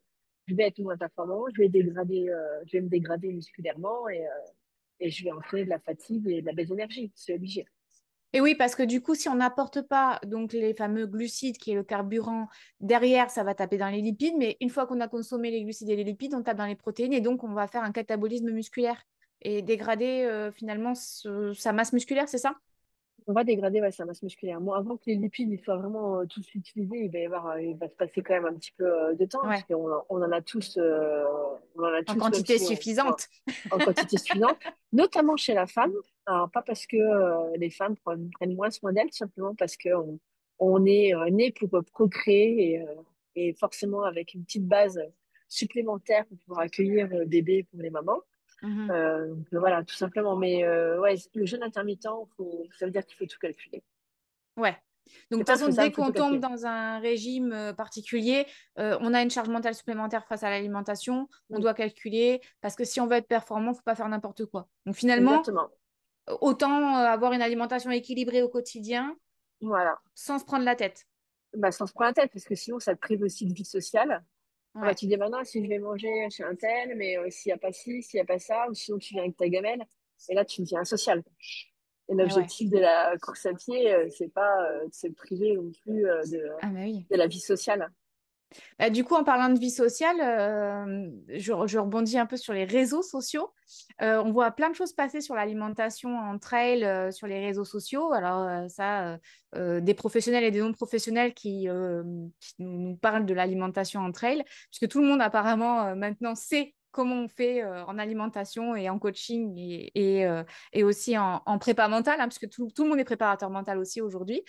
Speaker 2: je vais être moins performant, je vais me dégrader musculairement et je vais entraîner de la fatigue et de la baisse d'énergie. C'est obligé.
Speaker 1: Et oui, parce que du coup, si on n'apporte pas donc les fameux glucides, qui est le carburant, derrière, ça va taper dans les lipides. Mais une fois qu'on a consommé les glucides et les lipides, on tape dans les protéines et donc on va faire un catabolisme musculaire et dégrader finalement sa masse musculaire, c'est ça?
Speaker 2: On va dégrader ouais, sa masse musculaire. Moi, avant que les lipides ils soient vraiment tous utilisés, il va se passer quand même un petit peu de temps, parce
Speaker 1: Ouais,
Speaker 2: qu'on en a tous, on en a
Speaker 1: en
Speaker 2: tous, même
Speaker 1: quantité
Speaker 2: si
Speaker 1: suffisante.
Speaker 2: en quantité suffisante, notamment chez la femme. Alors, pas parce que les femmes prennent moins soin d'elles, simplement parce que on est né pour procréer et forcément avec une petite base supplémentaire pour pouvoir accueillir bébé pour les mamans.
Speaker 1: Mhm.
Speaker 2: Donc, voilà, tout simplement. Mais ouais, le jeûne intermittent, ça veut dire qu'il faut tout calculer.
Speaker 1: Ouais. Donc, de
Speaker 2: C'est
Speaker 1: toute
Speaker 2: pas
Speaker 1: façon,
Speaker 2: faisable,
Speaker 1: dès
Speaker 2: il faut
Speaker 1: qu'on
Speaker 2: tout
Speaker 1: tombe
Speaker 2: calculer.
Speaker 1: dans un régime particulier, on a une charge mentale supplémentaire face à l'alimentation. On
Speaker 2: Mm,
Speaker 1: doit calculer parce que si on veut être performant, il ne faut pas faire n'importe quoi. Donc, finalement,
Speaker 2: exactement.
Speaker 1: autant avoir une alimentation équilibrée au quotidien
Speaker 2: Voilà.
Speaker 1: sans se prendre la tête.
Speaker 2: Bah, sans se prendre la tête, parce que sinon, ça te prive aussi de vie sociale. Ah bah,
Speaker 1: Ouais,
Speaker 2: tu dis, maintenant, si je vais manger chez un tel, mais s'il n'y a pas ci, s'il n'y a pas ça, ou sinon tu viens avec ta gamelle, et là, tu deviens social. Et
Speaker 1: mais ouais.
Speaker 2: l'objectif de la course à pied, c'est pas de se priver non plus
Speaker 1: Ah, mais oui.
Speaker 2: de la vie sociale.
Speaker 1: Bah, du coup, en parlant de vie sociale, je rebondis un peu sur les réseaux sociaux. On voit plein de choses passer sur l'alimentation en trail sur les réseaux sociaux. Alors, des professionnels et des non-professionnels qui nous parlent de l'alimentation en trail, puisque tout le monde apparemment maintenant sait comment on fait en alimentation et en coaching et aussi en prépa mentale, hein, puisque tout le monde est préparateur mental aussi aujourd'hui.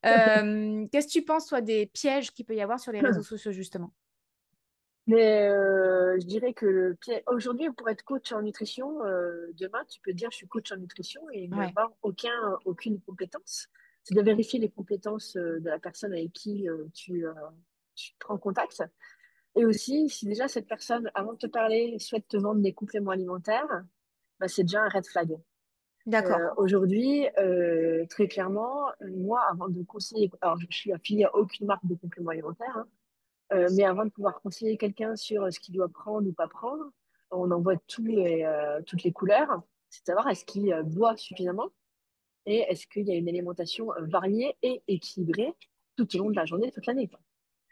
Speaker 1: Qu'est-ce que tu penses, toi, des pièges qu'il peut y avoir sur les réseaux sociaux, justement?
Speaker 2: Mais je dirais que aujourd'hui, pour être coach en nutrition, demain, tu peux dire je suis coach en nutrition et
Speaker 1: Ouais.
Speaker 2: n'avoir aucune compétence. C'est de vérifier les compétences de la personne avec qui tu prends contact. Et aussi, si déjà cette personne, avant de te parler, souhaite te vendre des compléments alimentaires, bah, c'est déjà un red flag.
Speaker 1: D'accord.
Speaker 2: Aujourd'hui, très clairement, moi, avant de conseiller, alors je suis affiliée à aucune marque de compléments alimentaires, hein, mais avant de pouvoir conseiller quelqu'un sur ce qu'il doit prendre ou pas prendre, on envoie toutes les couleurs, c'est de savoir est-ce qu'il boit suffisamment et est-ce qu'il y a une alimentation variée et équilibrée tout au long de la journée, toute l'année, quoi.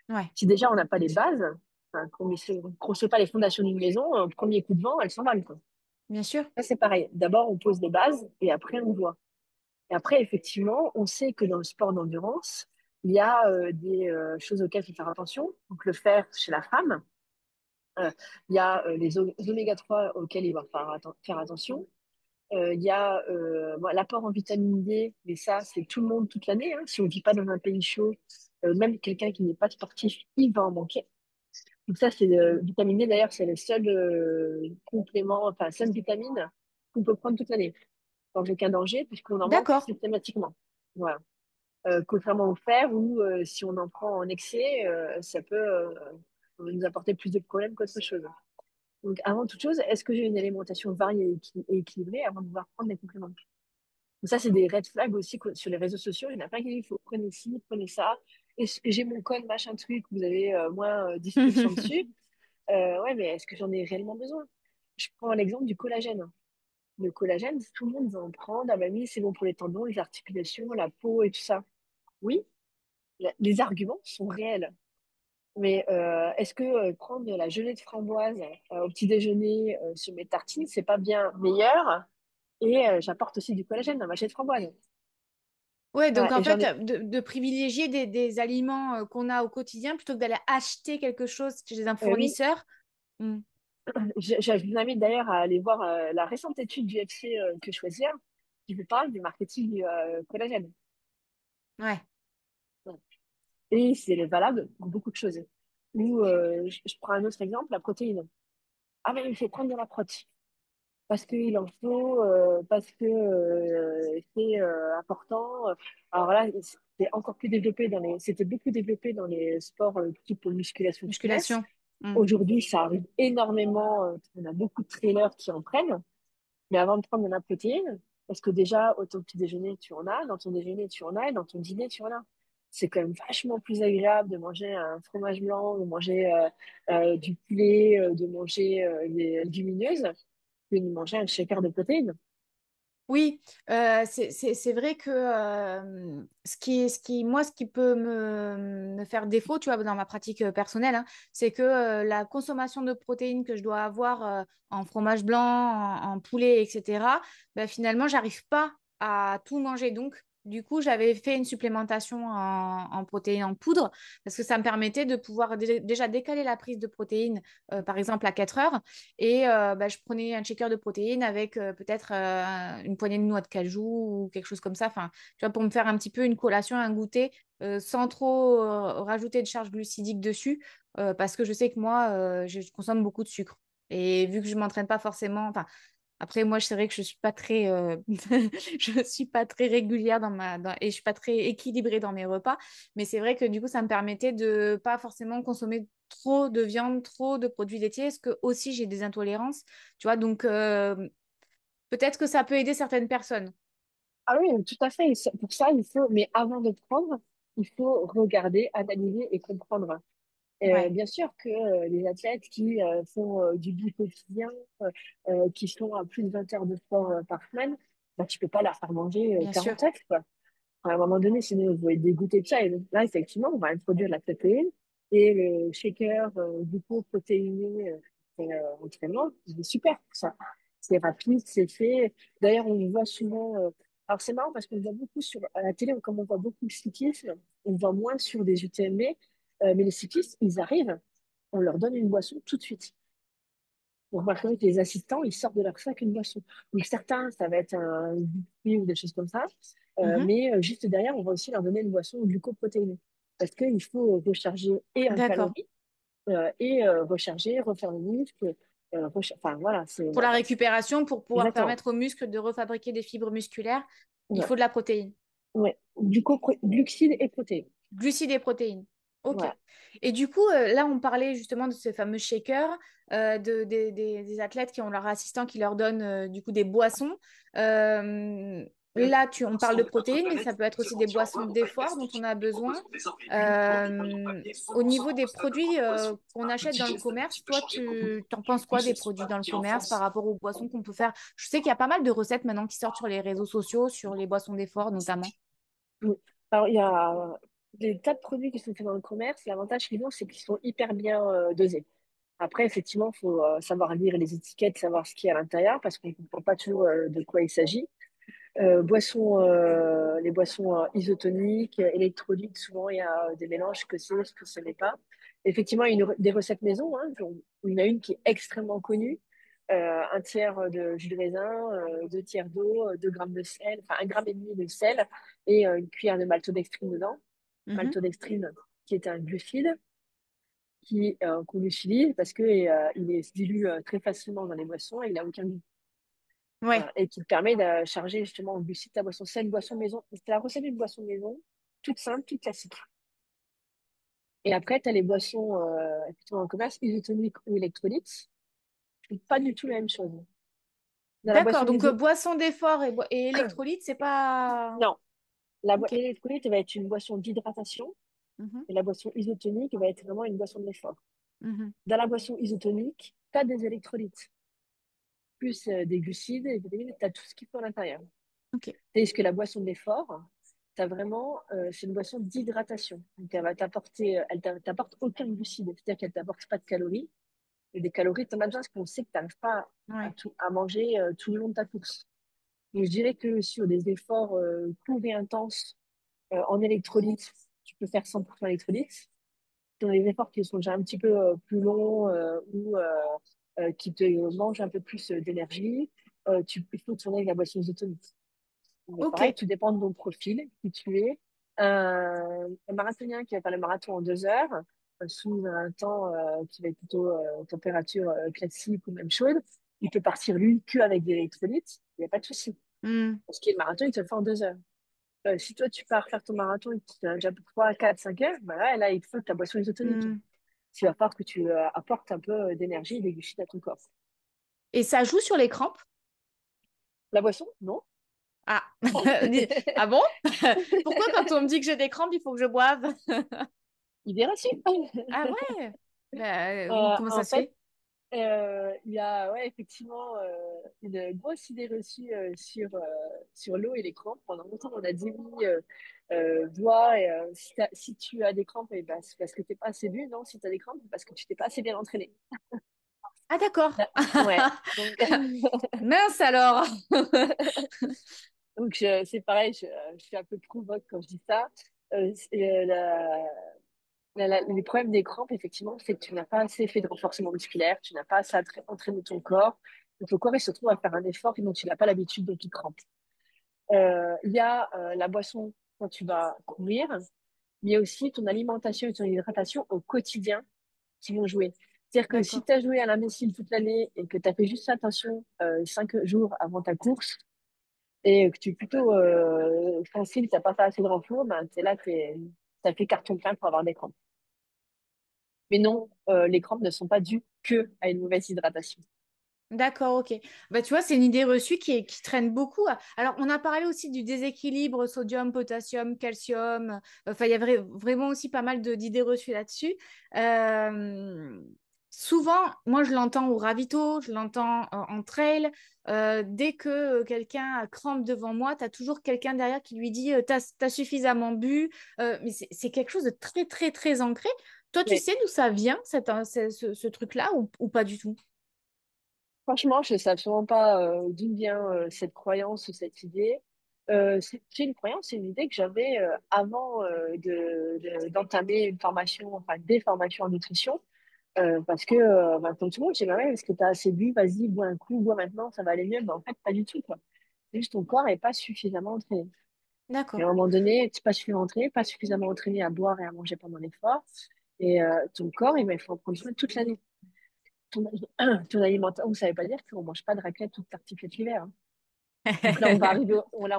Speaker 1: Ouais,
Speaker 2: Si déjà on n'a pas les bases, enfin, qu'on ne construit pas les fondations d'une maison, un premier coup de vent, elle s'emballe, quoi.
Speaker 1: bien sûr.
Speaker 2: Ça, c'est pareil. D'abord, on pose les bases et après, on voit. Et après, effectivement, on sait que dans le sport d'endurance, il y a des choses auxquelles il faut faire attention. Donc, le fer chez la femme, euh, il y a les oméga 3 auxquels il va faire attention. Il y a bon, l'apport en vitamine D, mais ça, c'est tout le monde toute l'année, hein. Si on ne vit pas dans un pays chaud, même quelqu'un qui n'est pas sportif, il va en manquer. Donc ça, c'est vitamine D, d'ailleurs, c'est le seul complément, enfin, seule vitamine qu'on peut prendre toute l'année. Dans aucun danger, puisqu'on en manque
Speaker 1: D'accord.
Speaker 2: systématiquement. Voilà. contrairement au fer où si on en prend en excès, ça peut nous apporter plus de problèmes qu'autre chose. Donc, avant toute chose, est-ce que j'ai une alimentation variée et équilibrée avant de pouvoir prendre des compléments? Donc ça, c'est des red flags aussi sur les réseaux sociaux. Il y en a plein qui disent, il faut prenez ci, prenez ça. Est-ce que j'ai mon code machin truc, vous avez moins 10% dessus. Ouais, mais est-ce que j'en ai réellement besoin? Je prends l'exemple du collagène. Le collagène, tout le monde veut en prendre. Ah bah oui, c'est bon pour les tendons, les articulations, la peau et tout ça. Oui, les arguments sont réels. Mais est-ce que prendre de la gelée de framboise au petit déjeuner sur mes tartines, c'est pas bien meilleur? Et j'apporte aussi du collagène dans ma gelée de framboise.
Speaker 1: Ouais, donc
Speaker 2: Voilà,
Speaker 1: en
Speaker 2: et j'en
Speaker 1: fait,
Speaker 2: ai.
Speaker 1: de privilégier des aliments qu'on a au quotidien plutôt que d'aller acheter quelque chose chez un
Speaker 2: Oui,
Speaker 1: fournisseur. Hmm.
Speaker 2: je vous invite d'ailleurs à aller voir la récente étude du FC que choisir, qui vous parle du marketing du collagène.
Speaker 1: Ouais.
Speaker 2: Voilà. Et c'est valable pour beaucoup de choses. Ou je prends un autre exemple, la protéine. Ah mais il faut prendre de la protéine. Parce qu'il en faut, parce que c'est important. Alors là, c'était encore plus développé c'était beaucoup développé dans les sports type musculation fitness.
Speaker 1: Musculation. Hmm.
Speaker 2: Aujourd'hui, ça arrive énormément. On a beaucoup de trailers qui en prennent. Mais avant de prendre de la protéine, parce que déjà, au ton petit déjeuner, tu en as, dans ton déjeuner, tu en as, et dans ton dîner, tu en as. C'est quand même vachement plus agréable de manger un fromage blanc, de manger du poulet, de manger des légumineuses, que de manger un shaker de protéines.
Speaker 1: Oui, c'est vrai que moi, ce qui peut me faire défaut, tu vois, dans ma pratique personnelle, hein, c'est que la consommation de protéines que je dois avoir en fromage blanc, en poulet, etc., ben, finalement, j'arrive pas à tout manger. Donc, du coup, j'avais fait une supplémentation en protéines en poudre parce que ça me permettait de pouvoir déjà décaler la prise de protéines, par exemple, à 4 heures et bah, je prenais un shaker de protéines avec peut-être une poignée de noix de cajou ou quelque chose comme ça. Enfin, tu vois, pour me faire un petit peu une collation, un goûter, sans trop rajouter de charge glucidique dessus, parce que je sais que moi, je consomme beaucoup de sucre. Et vu que je m'entraîne pas forcément, enfin, après, moi, c'est vrai que je suis pas très, je suis pas très régulière et je suis pas très équilibrée dans mes repas. Mais c'est vrai que du coup, ça me permettait de pas forcément consommer trop de viande, trop de produits laitiers, parce que aussi j'ai des intolérances, tu vois. Donc, peut-être que ça peut aider certaines personnes.
Speaker 2: Ah oui, tout à fait. Pour ça, mais avant de prendre, il faut regarder, analyser et comprendre.
Speaker 1: Ouais,
Speaker 2: Bien sûr que les athlètes qui font du quotidien, qui font à plus de 20 heures de sport par semaine, bah, tu peux pas leur faire manger
Speaker 1: bien sûr.
Speaker 2: 40 œufs, quoi. À un moment donné, sinon vous allez dégoûter de ça. Et donc, là, effectivement, on va introduire de la protéine et le shaker glucoprotéiné entraînement, c'est super pour ça. C'est rapide, c'est fait. D'ailleurs, on le voit souvent. Alors, c'est marrant parce qu'on voit beaucoup à la télé, comme on voit beaucoup de cyclisme, on voit moins sur des UTMB, mais les cyclistes, ils arrivent, on leur donne une boisson tout de suite. Vous remarquerez que les assistants, ils sortent de leur sac une boisson. Donc certains, ça va être un biscuit ou des choses comme ça.
Speaker 1: Mhm.
Speaker 2: Mais juste derrière, on va aussi leur donner une boisson glucoprotéinée. Parce qu'il faut recharger et en
Speaker 1: D'accord.
Speaker 2: calories et recharger, refaire le muscle. Enfin voilà, c'est
Speaker 1: Pour la récupération, pour pouvoir
Speaker 2: exactement.
Speaker 1: permettre aux muscles de refabriquer des fibres musculaires, il
Speaker 2: Ouais.
Speaker 1: faut de la protéine.
Speaker 2: Ouais. Glucides et protéines.
Speaker 1: Glucides et protéines. Ok.
Speaker 2: Voilà.
Speaker 1: Et du coup, là, on parlait justement de ce fameux shaker, des athlètes qui ont leur assistant qui leur donne du coup des boissons. Euh, Là, on parle de protéines, mais ça peut être aussi des boissons d'effort dont on a besoin. Au niveau des produits qu'on achète dans le commerce, toi, tu t'en penses quoi des produits dans le commerce par rapport aux boissons qu'on peut faire? Je sais qu'il y a pas mal de recettes maintenant qui sortent sur les réseaux sociaux, sur les boissons d'effort notamment.
Speaker 2: Mm. Alors, il y a des tas de produits qui sont faits dans le commerce. L'avantage qu'ils ont, c'est qu'ils sont hyper bien dosés. Après, effectivement, il faut savoir lire les étiquettes, savoir ce qu'il y a à l'intérieur, parce qu'on ne comprend pas toujours de quoi il s'agit. Les boissons isotoniques, électrolytes, souvent il y a des mélanges que c'est, ce que ce n'est pas. Effectivement, il y a des recettes maison, hein, il y en a une qui est extrêmement connue. Un tiers de jus de raisin, 2 tiers d'eau, 2 grammes de sel, enfin 1,5 gramme de sel et une cuillère de maltodextrine dedans.
Speaker 1: Mhm.
Speaker 2: Maltodextrine qui est un glucide qu'on utilise parce que il se dilue très facilement dans les boissons et il n'a aucun goût.
Speaker 1: Ouais.
Speaker 2: Voilà, et qui te permet de charger justement en glucides ta boisson. C'est une boisson maison. C'est la recette d'une boisson maison. toute simple, toute classique. Et après, tu as les boissons plutôt en commerce, isotoniques ou électrolytes. C'est pas du tout la même chose. Dans la
Speaker 1: D'accord,
Speaker 2: boisson
Speaker 1: donc boisson d'effort et électrolyte, c'est pas...
Speaker 2: non,
Speaker 1: Ok.
Speaker 2: l'électrolyte va être une boisson d'hydratation
Speaker 1: Mhm,
Speaker 2: et la boisson isotonique va être vraiment une boisson de l'effort.
Speaker 1: mhm.
Speaker 2: Dans la boisson isotonique, tu as des électrolytes, plus des glucides, des vitamines, tu as tout ce qu'il faut à l'intérieur.
Speaker 1: Ok.
Speaker 2: Tandis que la boisson d'effort, t'as vraiment, c'est une boisson d'hydratation. Donc, elle va t'apporter, t'apporte aucun glucide, c'est-à-dire qu'elle t'apporte pas de calories. Et des calories, t'en as besoin parce qu'on sait que t'arrives pas
Speaker 1: Ouais.
Speaker 2: à manger tout le long de ta course. Donc, je dirais que sur des efforts courts et intenses en électrolytes, tu peux faire 100% électrolytes. Dans les efforts qui sont déjà un petit peu plus longs ou qui te mangent un peu plus d'énergie, il faut tourner avec la boisson isotonique. Mais
Speaker 1: Ok.
Speaker 2: pareil, tout dépend de ton profil, qui tu es. Un marathonien qui va faire le marathon en 2 heures, sous un temps qui va être plutôt température classique ou même chaude, il peut partir lui que avec des électrolytes, il n'y a pas de souci.
Speaker 1: Hmm,
Speaker 2: Parce que le marathon, il te le fait en 2 heures. Si toi, tu pars faire ton marathon et que tu as déjà pour 3, 4, 5 heures, bah là, il te faut ta boisson isotonique.
Speaker 1: hmm.
Speaker 2: Tu vas falloir que tu apportes un peu d'énergie et des glucides à ton corps.
Speaker 1: Et ça joue sur les crampes?
Speaker 2: La boisson, non.
Speaker 1: Ah, ah bon? Pourquoi quand on me dit que j'ai des crampes, il faut que je boive?
Speaker 2: Il est reçu.
Speaker 1: Ah ouais? Bah, comment ça
Speaker 2: En
Speaker 1: se
Speaker 2: fait,
Speaker 1: fait?
Speaker 2: il y a ouais, effectivement une grosse idée reçue sur l'eau et les crampes. Pendant longtemps, on a dit oui, bois, et, si tu as des crampes, eh ben, c'est parce que tu n'es pas assez bu. Non, si tu as des crampes, c'est parce que tu t'es pas assez bien entraîné.
Speaker 1: Ah d'accord.
Speaker 2: Là, ouais, donc,
Speaker 1: Mince alors.
Speaker 2: donc c'est pareil, je suis un peu provoque quand je dis ça. Les problèmes des crampes, effectivement, c'est que tu n'as pas assez fait de renforcement musculaire, tu n'as pas assez entraîné ton corps. Donc, le corps, il se retrouve à faire un effort dont tu n'as pas l'habitude, donc il crampe. Il y a la boisson quand tu vas courir, mais il y a aussi ton alimentation et ton hydratation au quotidien qui vont jouer. C'est-à-dire que si
Speaker 1: D'accord.
Speaker 2: tu as joué à l'imbécile toute l'année et que tu as fait juste attention 5 jours avant ta course et que tu es plutôt facile, tu n'as pas fait assez de renfort, ben, c'est là que tu as fait carton plein pour avoir des crampes. Mais non, les crampes ne sont pas dues que à une mauvaise hydratation.
Speaker 1: D'accord, ok. Bah, tu vois, c'est une idée reçue qui traîne beaucoup. Alors, on a parlé aussi du déséquilibre sodium, potassium, calcium. Enfin, il y a vraiment aussi pas mal d'idées reçues là-dessus. Euh, Souvent, moi, je l'entends au ravito, je l'entends en trail. Dès que quelqu'un crampe devant moi, tu as toujours quelqu'un derrière qui lui dit t'as suffisamment bu. Mais c'est quelque chose de très, très, très ancré. Toi, tu
Speaker 2: Mais
Speaker 1: sais d'où ça vient, ce truc-là, ou pas du tout?
Speaker 2: franchement, je ne sais absolument pas d'où vient cette croyance ou cette idée. C'est une croyance, c'est une idée que j'avais avant d'entamer une formation, enfin des formations en nutrition. Parce que, bah, comme tout le monde, je dis, bah ouais, est-ce que tu as assez bu? Vas-y, bois un coup, bois maintenant, ça va aller mieux. Mais en fait, pas du tout, quoi. C'est juste ton corps n'est pas suffisamment entraîné. Et à
Speaker 1: D'accord.
Speaker 2: un moment donné, tu n'es pas suffisamment entraîné, pas suffisamment entraîné à boire et à manger pendant l'effort. Et ton corps, il faut en prendre soin toute l'année. Ton, ton alimentation, ça ne veut pas dire qu'on ne mange pas de raclette ou de tartiflette l'hiver, hein. Donc là,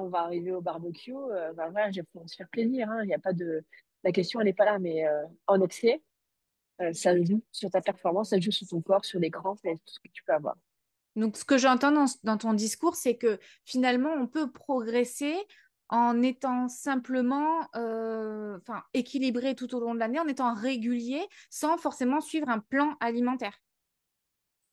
Speaker 2: on va arriver au barbecue. Bah, voilà, faut se faire plaisir, hein. Il y a pas de, la question, elle n'est pas là, mais en excès, ça joue sur ta performance, ça joue sur ton corps, sur les crampes et tout ce que tu peux avoir.
Speaker 1: Donc, ce que j'entends dans ton discours, c'est que finalement, on peut progresser en étant simplement enfin, équilibré tout au long de l'année, en étant régulier, sans forcément suivre un plan alimentaire.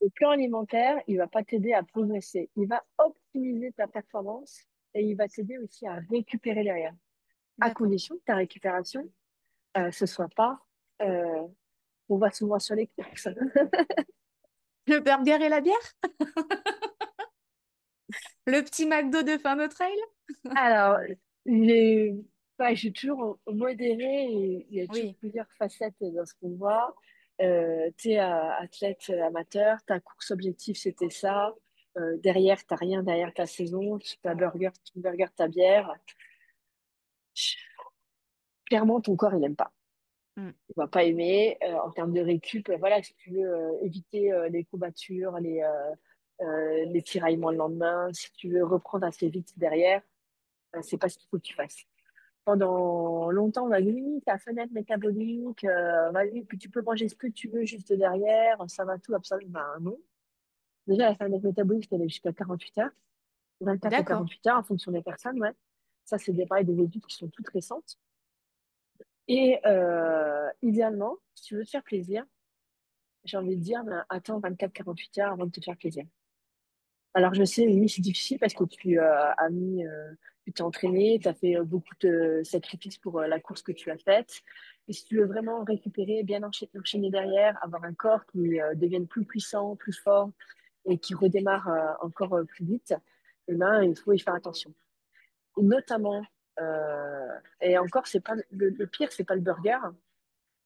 Speaker 2: Le plan alimentaire, il va pas t'aider à progresser. Il va optimiser ta performance et il va t'aider aussi à récupérer derrière. À
Speaker 1: D'accord.
Speaker 2: condition que ta récupération, ce soit pas, euh, on va souvent sur les courses.
Speaker 1: Le burger et la bière? Le petit McDo de fin de trail?
Speaker 2: Alors, j'ai j'ai toujours modéré et il y a toujours
Speaker 1: Oui,
Speaker 2: plusieurs facettes dans ce qu'on voit. Tu es athlète amateur, ta course objectif c'était ça. Derrière, t'as rien derrière ta saison. Ta burger, ton burger, ta bière. Clairement, ton corps, il aime pas.
Speaker 1: mm,
Speaker 2: Il va pas aimer. En termes de récup, voilà, si tu veux éviter les courbatures, les tiraillements le lendemain, si tu veux reprendre assez vite derrière, c'est pas ce qu'il faut que tu fasses. pendant longtemps, on va dire, oui, ta fenêtre métabolique, vas-y, puis tu peux manger ce que tu veux juste derrière, ça va tout, absolument. Ben, non. Déjà, la fenêtre métabolique, elle est jusqu'à 48 heures, 24 ou
Speaker 1: D'accord,
Speaker 2: 48 heures en fonction des personnes, ouais. Ça, c'est pareil, des études qui sont toutes récentes. Et idéalement, si tu veux te faire plaisir, j'ai envie de dire, ben, attends 24-48 heures avant de te faire plaisir. Alors, je sais, oui, c'est difficile parce que tu t'es entraîné, tu as fait beaucoup de sacrifices pour la course que tu as faite. Et si tu veux vraiment récupérer, bien enchaîner derrière, avoir un corps qui devienne plus puissant, plus fort et qui redémarre encore plus vite, eh ben, il faut y faire attention. Et notamment, et encore, c'est pas le pire, c'est pas le burger.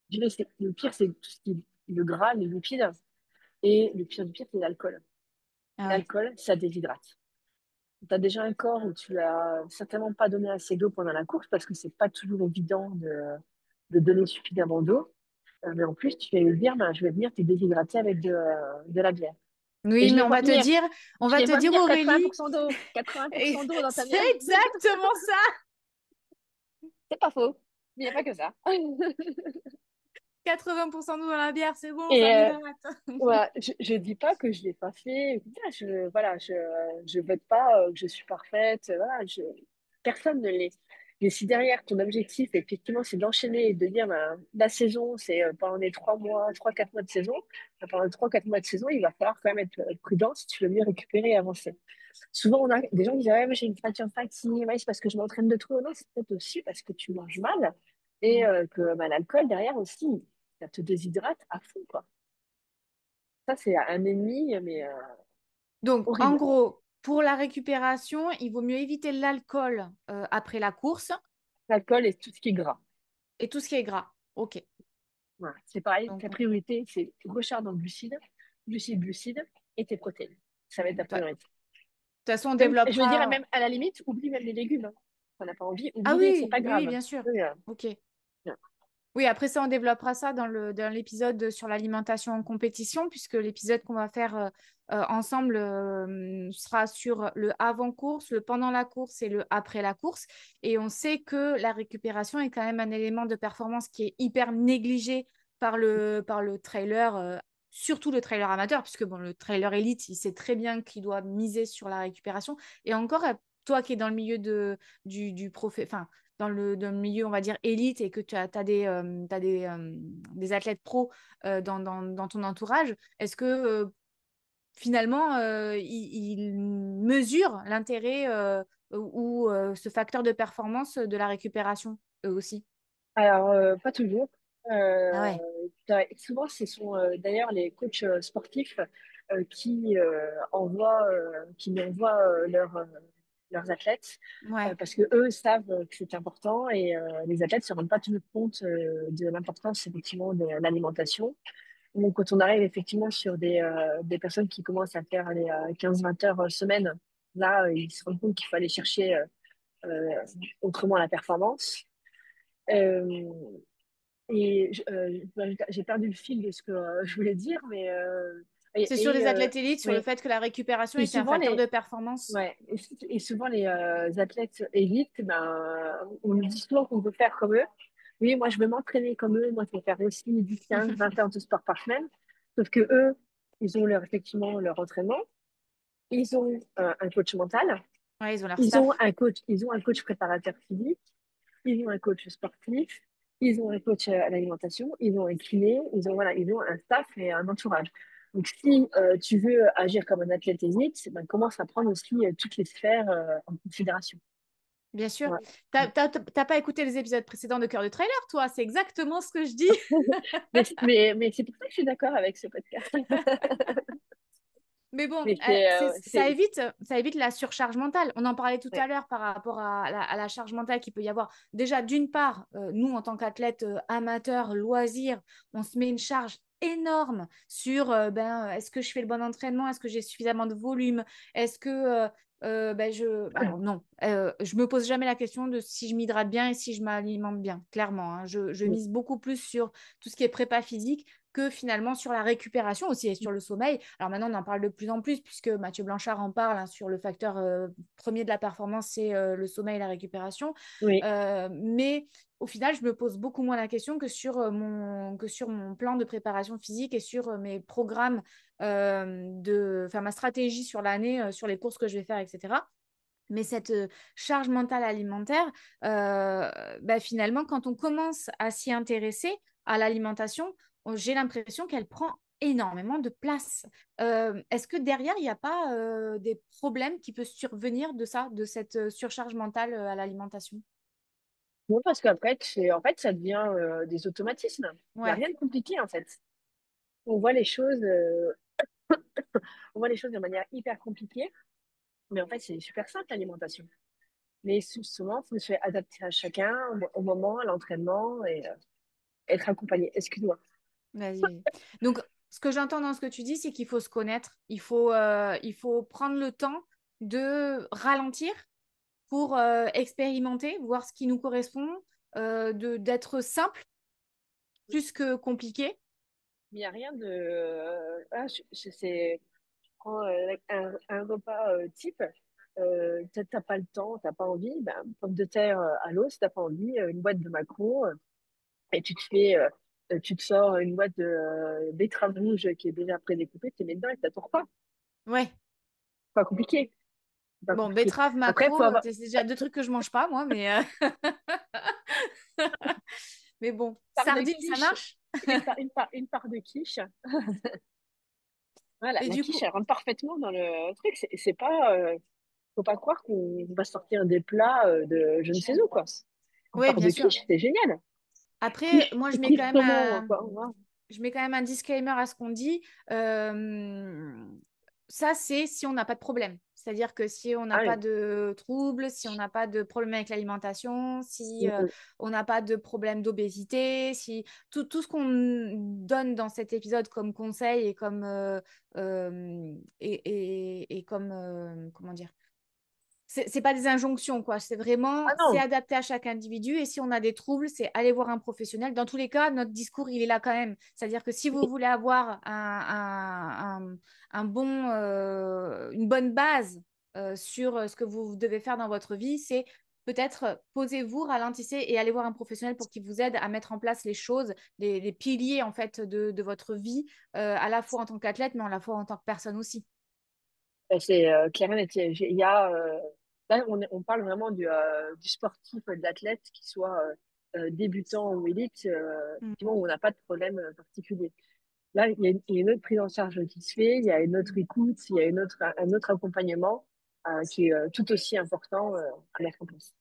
Speaker 2: Je dirais, le pire, c'est tout ce qui est le gras, les lipides. Et le pire du pire, c'est l'alcool.
Speaker 1: ah ouais.
Speaker 2: L'alcool, ça déshydrate. Tu as déjà un corps où tu as certainement pas donné assez d'eau pendant la course parce que c'est pas toujours évident de donner suffisamment d'eau. Mais en plus, tu vas me dire, ben, je vais venir te déshydrater avec de la bière. Et
Speaker 1: Oui,
Speaker 2: je
Speaker 1: mais
Speaker 2: les vois venir.
Speaker 1: on
Speaker 2: Je
Speaker 1: va
Speaker 2: les
Speaker 1: te
Speaker 2: vois
Speaker 1: dire
Speaker 2: venir
Speaker 1: Aurélie,
Speaker 2: 80% d'eau. 80% d'eau dans ta
Speaker 1: c'est
Speaker 2: bière.
Speaker 1: exactement ça.
Speaker 2: C'est pas faux. Mais il n'y a pas que ça.
Speaker 1: 80% d'eau dans la bière, c'est bon,
Speaker 2: Et
Speaker 1: ça m'hydrate.
Speaker 2: ouais, je dis pas que je l'ai pas fait. Voilà, je vote pas que je suis parfaite. Voilà, personne ne l'est. Mais si derrière ton objectif, effectivement, c'est d'enchaîner et de dire ben, la saison, c'est pendant les 3 mois, 3, 4 mois de saison, ben, pendant les 3, 4 mois de saison, il va falloir quand même être prudent si tu veux mieux récupérer et avancer. Souvent, on a des gens qui disent ouais, mais j'ai une fracture fatigue, ouais, c'est parce que je m'entraîne de trop. Non, c'est peut-être aussi parce que tu manges mal et que ben, l'alcool derrière aussi, ça te déshydrate à fond, quoi. Ça, c'est un ennemi, mais
Speaker 1: Donc, en
Speaker 2: horrible.
Speaker 1: gros, pour la récupération, il vaut mieux éviter l'alcool après la course
Speaker 2: L'alcool et tout ce qui est gras.
Speaker 1: et tout ce qui est gras. Ok.
Speaker 2: Voilà. C'est pareil,
Speaker 1: Donc,
Speaker 2: ta priorité, c'est recharge en glucides, glucides et tes protéines. Ça va être ta
Speaker 1: de toute
Speaker 2: priorité.
Speaker 1: façon, on
Speaker 2: Même, je veux dire,
Speaker 1: développera.
Speaker 2: même à la limite, oublie même les légumes. Hein. Si on n'a pas envie,
Speaker 1: Ah
Speaker 2: oublie-les, c'est
Speaker 1: oui,
Speaker 2: pas
Speaker 1: oui, oui,
Speaker 2: grave.
Speaker 1: bien sûr.
Speaker 2: Oui,
Speaker 1: Ok.
Speaker 2: bien.
Speaker 1: Oui, après ça, on développera ça dans l'épisode sur l'alimentation en compétition, puisque l'épisode qu'on va faire ensemble sera sur le avant-course, le pendant la course et le après la course. Et on sait que la récupération est quand même un élément de performance qui est hyper négligé par le trailer, surtout le trailer amateur, puisque bon, le trailer élite, il sait très bien qu'il doit miser sur la récupération. Et encore, toi qui es dans le milieu enfin, dans le milieu, on va dire, élite et que tu as des athlètes pros dans ton entourage, est-ce que finalement, ils mesurent l'intérêt ou ce facteur de performance de la récupération, eux aussi?
Speaker 2: Alors, pas toujours.
Speaker 1: Ah ouais,
Speaker 2: Souvent, ce sont d'ailleurs les coachs sportifs qui m'envoient leurs athlètes
Speaker 1: ouais,
Speaker 2: parce que eux savent que c'est important et les athlètes se rendent pas toujours compte de l'importance effectivement de l'alimentation. Donc, quand on arrive effectivement sur des personnes qui commencent à faire les 15-20 heures semaine, là, ils se rendent compte qu'il faut aller chercher euh, autrement la performance. Euh, j'ai perdu le fil de ce que je voulais dire, mais
Speaker 1: c'est sur les athlètes élites, sur le
Speaker 2: oui.
Speaker 1: fait que la récupération
Speaker 2: Et
Speaker 1: était un
Speaker 2: souvent
Speaker 1: facteur
Speaker 2: les
Speaker 1: de performance.
Speaker 2: ouais, et souvent les athlètes élites, ben, on nous dit souvent qu'on veut faire comme eux. Oui, moi je veux m'entraîner comme eux, moi je veux faire aussi 10, 15, 20 heures de sport par semaine. Sauf que eux, ils ont effectivement leur entraînement, ils ont un coach mental,
Speaker 1: Ouais, ils ont leur staff.
Speaker 2: ils ont un coach préparateur physique. Ils ont un coach sportif, ils ont un coach à l'alimentation, ils ont un kiné, ils ont un staff et un entourage. Donc, si tu veux agir comme un athlète élite, ben, commence à prendre aussi toutes les sphères en considération.
Speaker 1: Bien sûr.
Speaker 2: Ouais.
Speaker 1: T'as pas écouté les épisodes précédents de Cœur de Trailer, toi? C'est exactement ce que je dis.
Speaker 2: Mais c'est pour ça que je suis d'accord avec ce podcast.
Speaker 1: Mais bon,
Speaker 2: Mais c'est,
Speaker 1: ça évite la surcharge mentale. On en parlait tout
Speaker 2: ouais.
Speaker 1: à l'heure par rapport à la charge mentale qu'il peut y avoir. Déjà, d'une part, nous, en tant qu'athlètes amateurs, loisirs, on se met une charge énorme sur est-ce que je fais le bon entraînement? Est-ce que j'ai suffisamment de volume? Est-ce que alors non, je me pose jamais la question de si je m'hydrate bien et si je m'alimente bien, clairement. Hein. Je mise beaucoup plus sur tout ce qui est prépa physique que finalement sur la récupération aussi et sur le sommeil. Alors maintenant, on en parle de plus en plus puisque Mathieu Blanchard en parle, hein, sur le facteur premier de la performance, c'est le sommeil et la récupération.
Speaker 2: Oui.
Speaker 1: Mais au final, je me pose beaucoup moins la question que sur mon plan de préparation physique et sur mes programmes, ma stratégie sur l'année, sur les courses que je vais faire, etc. Mais cette charge mentale alimentaire, finalement, quand on commence à s'y intéresser à l'alimentation, j'ai l'impression qu'elle prend énormément de place. Est-ce que derrière, il n'y a pas des problèmes qui peuvent survenir de ça, de cette surcharge mentale à l'alimentation?
Speaker 2: Non, parce qu'après, en fait, ça devient des automatismes. Il n'y a
Speaker 1: Ouais,
Speaker 2: rien de compliqué, en fait. On voit les choses, on voit les choses de manière hyper compliquée, mais en fait, c'est super simple, l'alimentation. Mais souvent, il faut se faire adapter à chacun au moment, à l'entraînement et être accompagné. Excuse-moi.
Speaker 1: vas-y, vas-y. Donc, ce que j'entends dans ce que tu dis, c'est qu'il faut se connaître. Il faut prendre le temps de ralentir pour expérimenter, voir ce qui nous correspond, d'être simple plus que compliqué.
Speaker 2: Il n'y a rien de. Je prends un repas type. T'as pas le temps, t'as pas envie, ben, pomme de terre à l'eau, si t'as pas envie, une boîte de macarons, et tu te sors une boîte de betterave rouge qui est déjà prédécoupée, tu les mets dedans et t'as ton repas.
Speaker 1: Ouais.
Speaker 2: Pas compliqué. Pas
Speaker 1: Bon,
Speaker 2: compliqué.
Speaker 1: betterave,
Speaker 2: Après, il faut
Speaker 1: maquereau,
Speaker 2: avoir
Speaker 1: c'est déjà deux trucs que je mange pas, moi, mais, mais bon,
Speaker 2: une part de
Speaker 1: sardines, ça
Speaker 2: quiche,
Speaker 1: marche.
Speaker 2: une part de quiche. Voilà,
Speaker 1: Et
Speaker 2: la
Speaker 1: du
Speaker 2: quiche,
Speaker 1: coup,
Speaker 2: elle rentre parfaitement dans le truc. C'est pas, faut pas croire qu'on va sortir des plats de je ne sais où, quoi. Une
Speaker 1: oui,
Speaker 2: part
Speaker 1: bien
Speaker 2: de
Speaker 1: sûr.
Speaker 2: quiche, c'est génial.
Speaker 1: Après,
Speaker 2: Quiche,
Speaker 1: moi,
Speaker 2: quiche saumon, quoi. Voilà.
Speaker 1: je mets quand même un disclaimer à ce qu'on dit. Ça, c'est si on n'a pas de problème. C'est-à-dire que si on n'a
Speaker 2: Ah
Speaker 1: pas
Speaker 2: oui.
Speaker 1: de troubles, si on n'a pas de problème avec l'alimentation, si
Speaker 2: Mm,
Speaker 1: on n'a pas de problème d'obésité, si tout ce qu'on donne dans cet épisode comme conseil et comme et comme comment dire, c'est pas des injonctions, quoi. C'est vraiment,
Speaker 2: ah
Speaker 1: c'est
Speaker 2: non.
Speaker 1: adapté à chaque individu. Et si on a des troubles, c'est aller voir un professionnel. Dans tous les cas, notre discours, il est là quand même. C'est-à-dire que si vous voulez avoir un bon, une bonne base sur ce que vous devez faire dans votre vie, c'est peut-être posez-vous, ralentissez et allez voir un professionnel pour qu'il vous aide à mettre en place les choses, les piliers en fait de votre vie, à la fois en tant qu'athlète, mais à la fois en tant que personne aussi.
Speaker 2: C'est clair et net. Il y a, là, on parle vraiment du sportif, de l'athlète, qui soit débutant ou élite,
Speaker 1: Mm.
Speaker 2: effectivement, où on n'a pas de problème particulier. Là, il y a une autre prise en charge qui se fait, il y a une autre écoute, il y a un autre accompagnement qui est tout aussi important à mettre en place.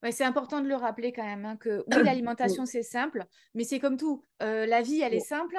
Speaker 1: Ouais, c'est important de le rappeler quand même, hein, que oui, l'alimentation, c'est simple, mais c'est comme tout. La vie, elle est simple,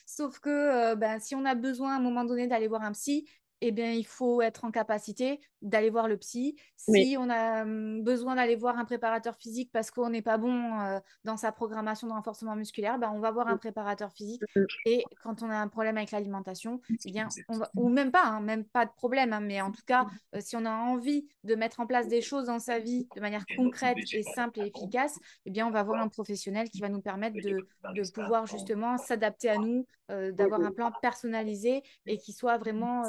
Speaker 1: sauf que si on a besoin à un moment donné d'aller voir un psy, eh bien, il faut être en capacité d'aller voir le psy.
Speaker 2: Mais
Speaker 1: Si on a besoin d'aller voir un préparateur physique parce qu'on n'est pas bon dans sa programmation de renforcement musculaire, on va voir un préparateur physique. Et quand on a un problème avec l'alimentation, eh bien, ou même pas, hein, même pas de problème, hein, mais en tout cas, si on a envie de mettre en place des choses dans sa vie de manière concrète et simple et efficace, eh bien, on va voir un professionnel qui va nous permettre de pouvoir justement s'adapter à nous, d'avoir un plan personnalisé et qui soit vraiment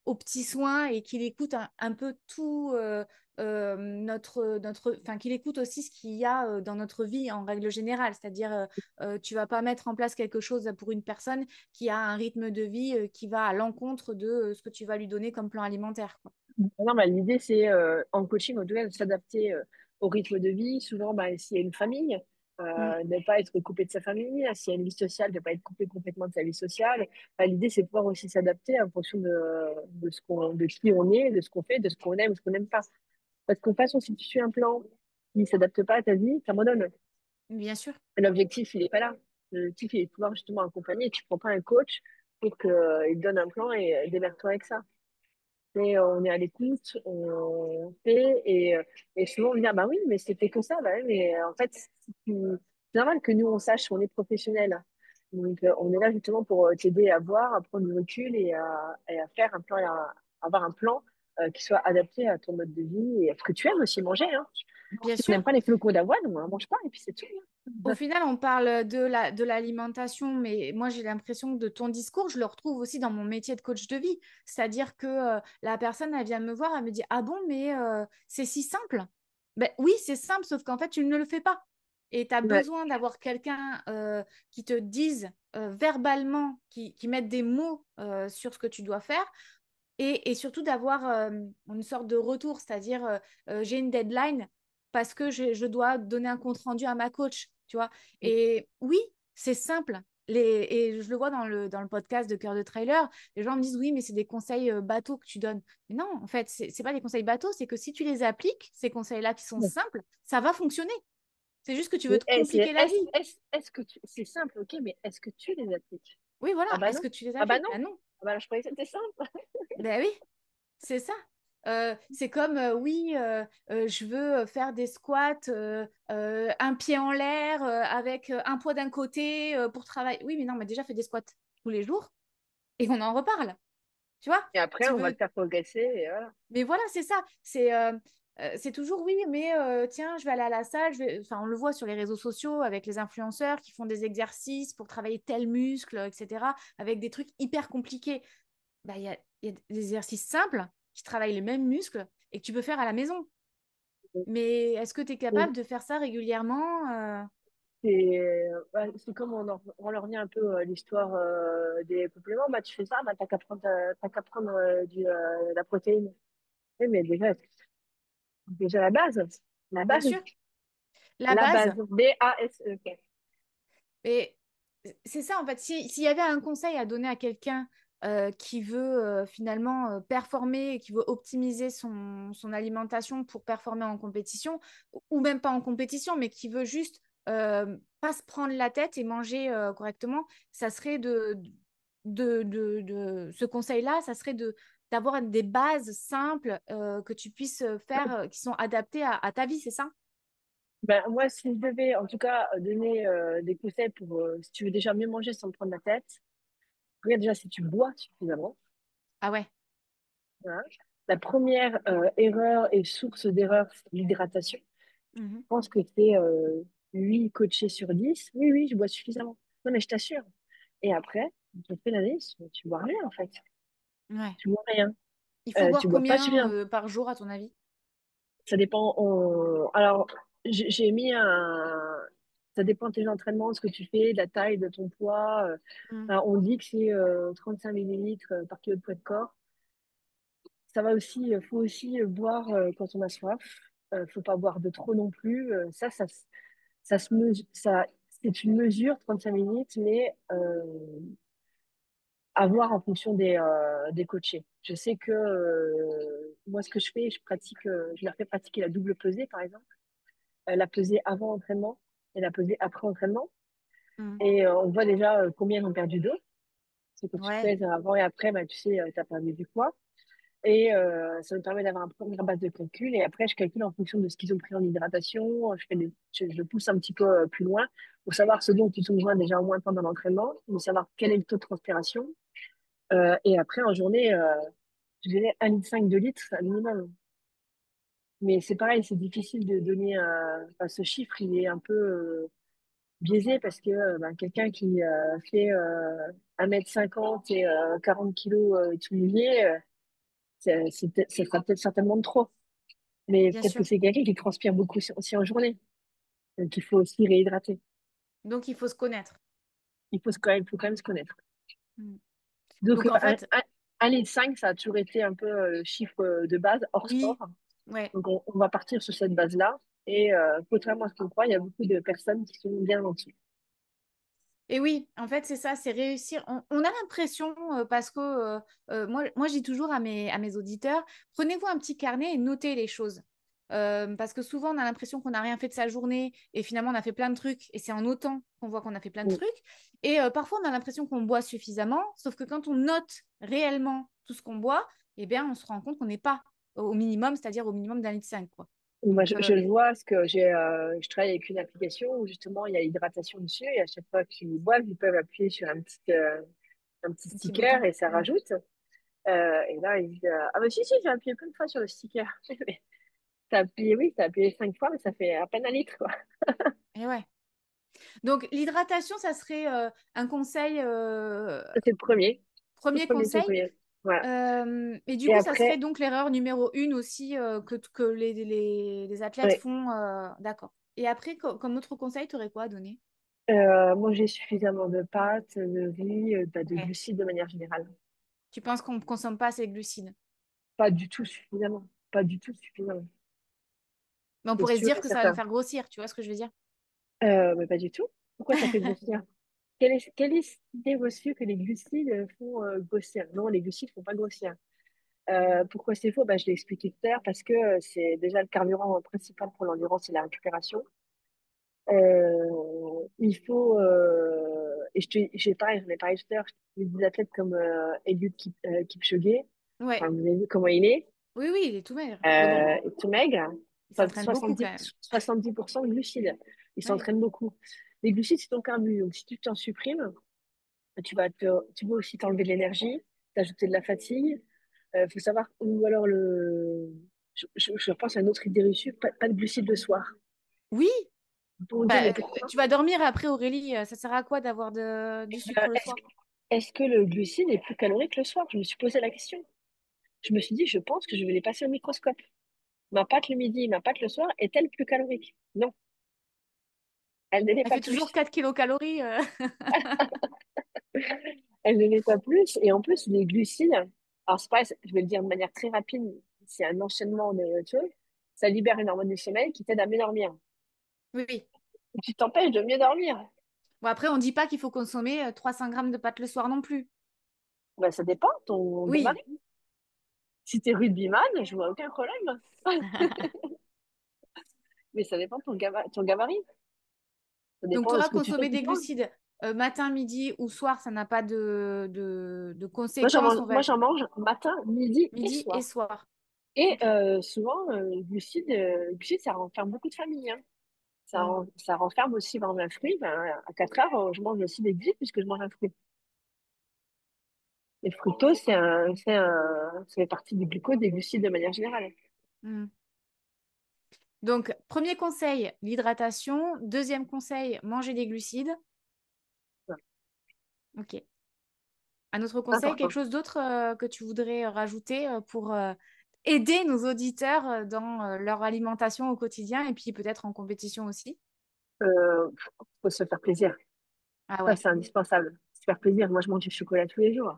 Speaker 1: aux petits soins et qu'il écoute un peu tout enfin, qu'il écoute aussi ce qu'il y a dans notre vie en règle générale. C'est-à-dire, tu vas pas mettre en place quelque chose pour une personne qui a un rythme de vie qui va à l'encontre de ce que tu vas lui donner comme plan alimentaire, quoi.
Speaker 2: non, bah, l'idée, c'est en coaching, en tout cas, de s'adapter au rythme de vie. Souvent, bah, s'il y a une famille,
Speaker 1: Mm.
Speaker 2: de ne pas être coupé de sa famille. S'il y a une vie sociale, de ne pas être coupé complètement de sa vie sociale. Bah, l'idée, c'est de pouvoir aussi s'adapter en fonction de qui on est, de ce qu'on fait, de ce qu'on aime ou ce qu'on n'aime pas. Parce qu'en façon, si tu suis un plan qui ne s'adapte pas à ta vie, tu abandonnes.
Speaker 1: Bien sûr.
Speaker 2: L'objectif, il n'est pas là. L'objectif, il est de pouvoir justement accompagner. Tu ne prends pas un coach pour qu'il te donne un plan et démerde-toi avec ça. Mais on est à l'écoute, on fait, et souvent on me dit, ah bah oui, mais c'était que ça, bah ouais, mais en fait, c'est normal que nous on sache, on est professionnels. Donc on est là justement pour t'aider à voir, à prendre du recul et à faire un plan, avoir un plan qui soit adapté à ton mode de vie et à ce que tu aimes aussi manger, hein.
Speaker 1: Bien
Speaker 2: Si on
Speaker 1: sûr.
Speaker 2: n'aime pas les flocons d'avoine, on ne mange pas et puis c'est tout.
Speaker 1: Au final, on parle de l'alimentation, mais moi, j'ai l'impression que de ton discours, je le retrouve aussi dans mon métier de coach de vie. C'est-à-dire que la personne, elle vient me voir, elle me dit, ah bon, mais c'est si simple. Ben, oui, c'est simple, sauf qu'en fait, tu ne le fais pas. Et tu as
Speaker 2: Ouais.
Speaker 1: besoin d'avoir quelqu'un qui te dise verbalement, qui mette des mots sur ce que tu dois faire et surtout d'avoir une sorte de retour, c'est-à-dire j'ai une deadline parce que je dois donner un compte rendu à ma coach, tu vois. Et oui, c'est simple. Et je le vois dans le podcast de Cœur de Trailer, les gens me disent oui, mais c'est des conseils bateaux que tu donnes. Mais non, en fait, c'est pas des conseils bateaux, c'est que si tu les appliques, ces conseils-là qui sont simples, ça va fonctionner. C'est juste que tu veux
Speaker 2: Mais
Speaker 1: te compliquer la vie.
Speaker 2: est-ce que c'est simple, ok, mais est-ce que tu les appliques?
Speaker 1: Oui, voilà.
Speaker 2: Ah bah
Speaker 1: Est-ce
Speaker 2: non.
Speaker 1: que tu les
Speaker 2: Ah bah
Speaker 1: appliques?
Speaker 2: non.
Speaker 1: Ben non.
Speaker 2: Ah bah je croyais que c'était simple.
Speaker 1: Ben oui. C'est ça. C'est comme, oui, je veux faire des squats, un pied en l'air, avec un poids d'un côté pour travailler. Oui, mais non, mais déjà, fais des squats tous les jours et on en reparle. Tu vois?
Speaker 2: Et après,
Speaker 1: Tu
Speaker 2: on va
Speaker 1: veux.
Speaker 2: te faire progresser, et voilà.
Speaker 1: Mais voilà, c'est ça. C'est toujours, oui, mais tiens, je vais aller à la salle. Enfin, on le voit sur les réseaux sociaux avec les influenceurs qui font des exercices pour travailler tel muscle, etc., avec des trucs hyper compliqués. Bah, il y a des exercices simples qui travaillent les mêmes muscles et que tu peux faire à la maison. Mais est-ce que tu es capable de faire ça régulièrement
Speaker 2: C'est comme on leur revient un peu l'histoire des compléments. Bah, tu fais ça, bah, t'as qu'à prendre la protéine. Oui, mais déjà la base. La
Speaker 1: Bien
Speaker 2: base.
Speaker 1: sûr, la
Speaker 2: La
Speaker 1: base.
Speaker 2: base. B-A-S-E.
Speaker 1: Et c'est ça, en fait. S'il y avait un conseil à donner à quelqu'un qui veut finalement performer, qui veut optimiser son alimentation pour performer en compétition, ou même pas en compétition, mais qui veut juste pas se prendre la tête et manger correctement, ça serait ce conseil-là, ça serait d'avoir des bases simples que tu puisses faire, qui sont adaptées à ta vie, c'est ça?
Speaker 2: Ben, moi, si je devais, en tout cas, donner des conseils pour, si tu veux déjà mieux manger sans te prendre la tête, regarde déjà si tu bois suffisamment.
Speaker 1: Ah ouais.
Speaker 2: Voilà. La première erreur et source d'erreur, c'est l'hydratation.
Speaker 1: Mhm.
Speaker 2: Je pense que c'est 8 coachés sur 10. Oui, oui, je bois suffisamment. Non, mais je t'assure. Et après, tu fais l'analyse, tu bois rien, en fait.
Speaker 1: Ouais.
Speaker 2: Tu bois rien.
Speaker 1: Il faut boire
Speaker 2: Tu bois pas
Speaker 1: combien
Speaker 2: suffisamment.
Speaker 1: par jour, à ton avis?
Speaker 2: Ça dépend. Alors, j'ai mis un. Ça dépend de tes entraînements, de ce que tu fais, de la taille, de ton poids.
Speaker 1: Mm.
Speaker 2: Alors, on dit que c'est 35 millilitres par kilo de poids de corps. Ça va aussi, faut aussi boire quand on a soif. Faut pas boire de trop non plus. Ça se mesure, c'est une mesure, 35 minutes, mais à voir en fonction des coachés. Je sais que moi, ce que je fais, je leur fais pratiquer la double pesée, par exemple, la pesée avant entraînement et la pesée après entraînement.
Speaker 1: Mm.
Speaker 2: Et on voit déjà combien ils ont perdu d'eau. C'est que tu te
Speaker 1: Ouais,
Speaker 2: pèses avant et après, bah, tu sais, tu as perdu du poids. Et ça me permet d'avoir une première base de calcul. Et après, je calcule en fonction de ce qu'ils ont pris en hydratation. Je pousse un petit peu plus loin pour savoir ce dont ils ont besoin déjà au moins pendant l'entraînement, pour savoir quel est le taux de transpiration. Et après, en journée, je dirais 1,5 litre, 2 litres, c'est un minimum. Mais c'est pareil, c'est difficile de donner enfin, ce chiffre, il est un peu biaisé parce que ben, quelqu'un qui fait 1,50 m et 40 kilos de souliers, ça sera peut-être certainement de trop. Mais
Speaker 1: bien
Speaker 2: peut-être que
Speaker 1: sûr.
Speaker 2: c'est quelqu'un qui transpire beaucoup aussi en journée. Donc il faut aussi réhydrater.
Speaker 1: Donc, il faut se connaître.
Speaker 2: Il faut quand même se connaître.
Speaker 1: Mm.
Speaker 2: Donc
Speaker 1: Donc, en fait,
Speaker 2: 1,5 litre, ça a toujours été un peu le chiffre de base hors sport.
Speaker 1: oui, ouais.
Speaker 2: Donc on va partir sur cette base-là. Et contrairement à ce qu'on croit, il y a beaucoup de personnes qui sont bien en dessous.
Speaker 1: Et oui, en fait, c'est ça, c'est réussir. On a l'impression, parce que moi, je dis toujours à mes auditeurs, prenez-vous un petit carnet et notez les choses. Parce que souvent, on a l'impression qu'on n'a rien fait de sa journée et finalement, on a fait plein de trucs. Et c'est en notant qu'on voit qu'on a fait plein de
Speaker 2: Mm.
Speaker 1: trucs. Et parfois, on a l'impression qu'on boit suffisamment, sauf que quand on note réellement tout ce qu'on boit, eh bien, on se rend compte qu'on n'est pas au minimum, c'est-à-dire au minimum d'1,5 litre, quoi.
Speaker 2: Moi,
Speaker 1: Donc,
Speaker 2: je le vois parce que je travaille avec une application où justement il y a l'hydratation dessus et à chaque fois qu'ils boivent, ils peuvent appuyer sur un petit
Speaker 1: un petit
Speaker 2: sticker
Speaker 1: bouton.
Speaker 2: et ça
Speaker 1: Mm.
Speaker 2: rajoute. Et là, ils disent ah bah si, si, j'ai appuyé plein de fois sur le sticker. T'as appuyé, oui, t'as appuyé 5 fois, mais ça fait à peine un litre, quoi.
Speaker 1: Et ouais. Donc, l'hydratation, ça serait un conseil,
Speaker 2: Ça, c'est le premier. Tout
Speaker 1: premier
Speaker 2: premier, tout
Speaker 1: conseil.
Speaker 2: premier. Voilà.
Speaker 1: Et du
Speaker 2: Et
Speaker 1: coup, ça serait
Speaker 2: après,
Speaker 1: donc l'erreur numéro une aussi que les athlètes
Speaker 2: ouais,
Speaker 1: font. D'accord. Et après, comme autre conseil, tu aurais quoi à donner?
Speaker 2: manger suffisamment de pâtes, de riz, de
Speaker 1: Ouais.
Speaker 2: glucides de manière générale.
Speaker 1: Tu penses qu'on ne consomme pas assez de glucides?
Speaker 2: Pas du tout suffisamment. Pas du tout suffisamment.
Speaker 1: Mais on
Speaker 2: C'est
Speaker 1: pourrait se
Speaker 2: sûr
Speaker 1: dire
Speaker 2: et
Speaker 1: que ça va nous
Speaker 2: certain.
Speaker 1: faire grossir, tu vois ce que je veux dire?
Speaker 2: Mais pas du tout. Pourquoi ça fait grossir? Quelle est cette idée reçue que les glucides font grossir? Non, les glucides font pas grossir. Pourquoi c'est faux? Bah, je l'ai expliqué tout à l'heure parce que c'est déjà le carburant principal pour l'endurance et la récupération. Il faut, j'ai pareil, j'en ai parlé tout à l'heure, des athlètes comme Eliud Kipchoge,
Speaker 1: Ouais.
Speaker 2: enfin, vous avez vu comment il est,
Speaker 1: Oui, oui, il est tout maigre. Mais bon,
Speaker 2: tout maigre,
Speaker 1: il s'entraîne beaucoup quand même.
Speaker 2: 70% de glucides. Il
Speaker 1: Ouais.
Speaker 2: s'entraîne beaucoup. Les glucides, c'est ton carbu. Donc, si tu t'en supprimes, tu vas aussi t'enlever de l'énergie, t'ajouter de la fatigue. Faut savoir, ou alors je pense à une autre idée reçue, pas de glucides le soir.
Speaker 1: Oui,
Speaker 2: Bon Dieu,
Speaker 1: bah,
Speaker 2: mais pourquoi?
Speaker 1: tu vas dormir après, Aurélie. Ça sert à quoi d'avoir du
Speaker 2: Euh,
Speaker 1: sucre le
Speaker 2: est-ce,
Speaker 1: soir?
Speaker 2: que- est-ce que le glucide est plus calorique le soir? Je me suis posé la question. Je me suis dit, je pense que je vais les passer au microscope. Ma pâte le midi, ma pâte le soir est-elle plus calorique? Non, elle ne l'est
Speaker 1: Elle
Speaker 2: pas
Speaker 1: fait toujours
Speaker 2: plus.
Speaker 1: 4 kilocalories.
Speaker 2: Elle ne l'est pas plus. Et en plus, les glucides, alors c'est pas, je vais le dire de manière très rapide, c'est un enchaînement de choses. Ça libère une hormone du sommeil qui t'aide à mieux dormir.
Speaker 1: Oui, oui.
Speaker 2: Tu t'empêches de mieux dormir.
Speaker 1: Bon, après, on dit pas qu'il faut consommer 300 grammes de pâtes le soir non plus.
Speaker 2: Ben, ça dépend, ton
Speaker 1: Oui.
Speaker 2: gabarit. Si t'es rugbyman, je vois aucun problème. Mais ça dépend de ton gabarit. Ça
Speaker 1: Donc,
Speaker 2: dépend de
Speaker 1: toi,
Speaker 2: ce que
Speaker 1: consommer
Speaker 2: tu
Speaker 1: des
Speaker 2: manges.
Speaker 1: glucides matin, midi ou soir, ça n'a pas de conséquences, on va
Speaker 2: Moi,
Speaker 1: dire,
Speaker 2: j'en mange matin, midi et
Speaker 1: midi et
Speaker 2: soir.
Speaker 1: soir.
Speaker 2: Et
Speaker 1: Ok.
Speaker 2: souvent, glucides, ça renferme beaucoup de familles. Hein.
Speaker 1: Mm.
Speaker 2: Ça renferme aussi dans un fruit. Ben, à 4 heures, je mange aussi des glucides puisque je mange un fruit. Et le fructose, ça fait partie du glucose, des glucides de manière générale.
Speaker 1: Mm. Donc, premier conseil, l'hydratation. Deuxième conseil, manger des glucides.
Speaker 2: Ouais.
Speaker 1: Ok. Un autre conseil, quelque
Speaker 2: Important.
Speaker 1: chose d'autre que tu voudrais rajouter pour aider nos auditeurs dans leur alimentation au quotidien et puis peut-être en compétition aussi?
Speaker 2: Euh, faut se faire plaisir.
Speaker 1: Ah
Speaker 2: Ça,
Speaker 1: ouais.
Speaker 2: c'est indispensable. Se faire plaisir. Moi, je mange du chocolat tous les jours.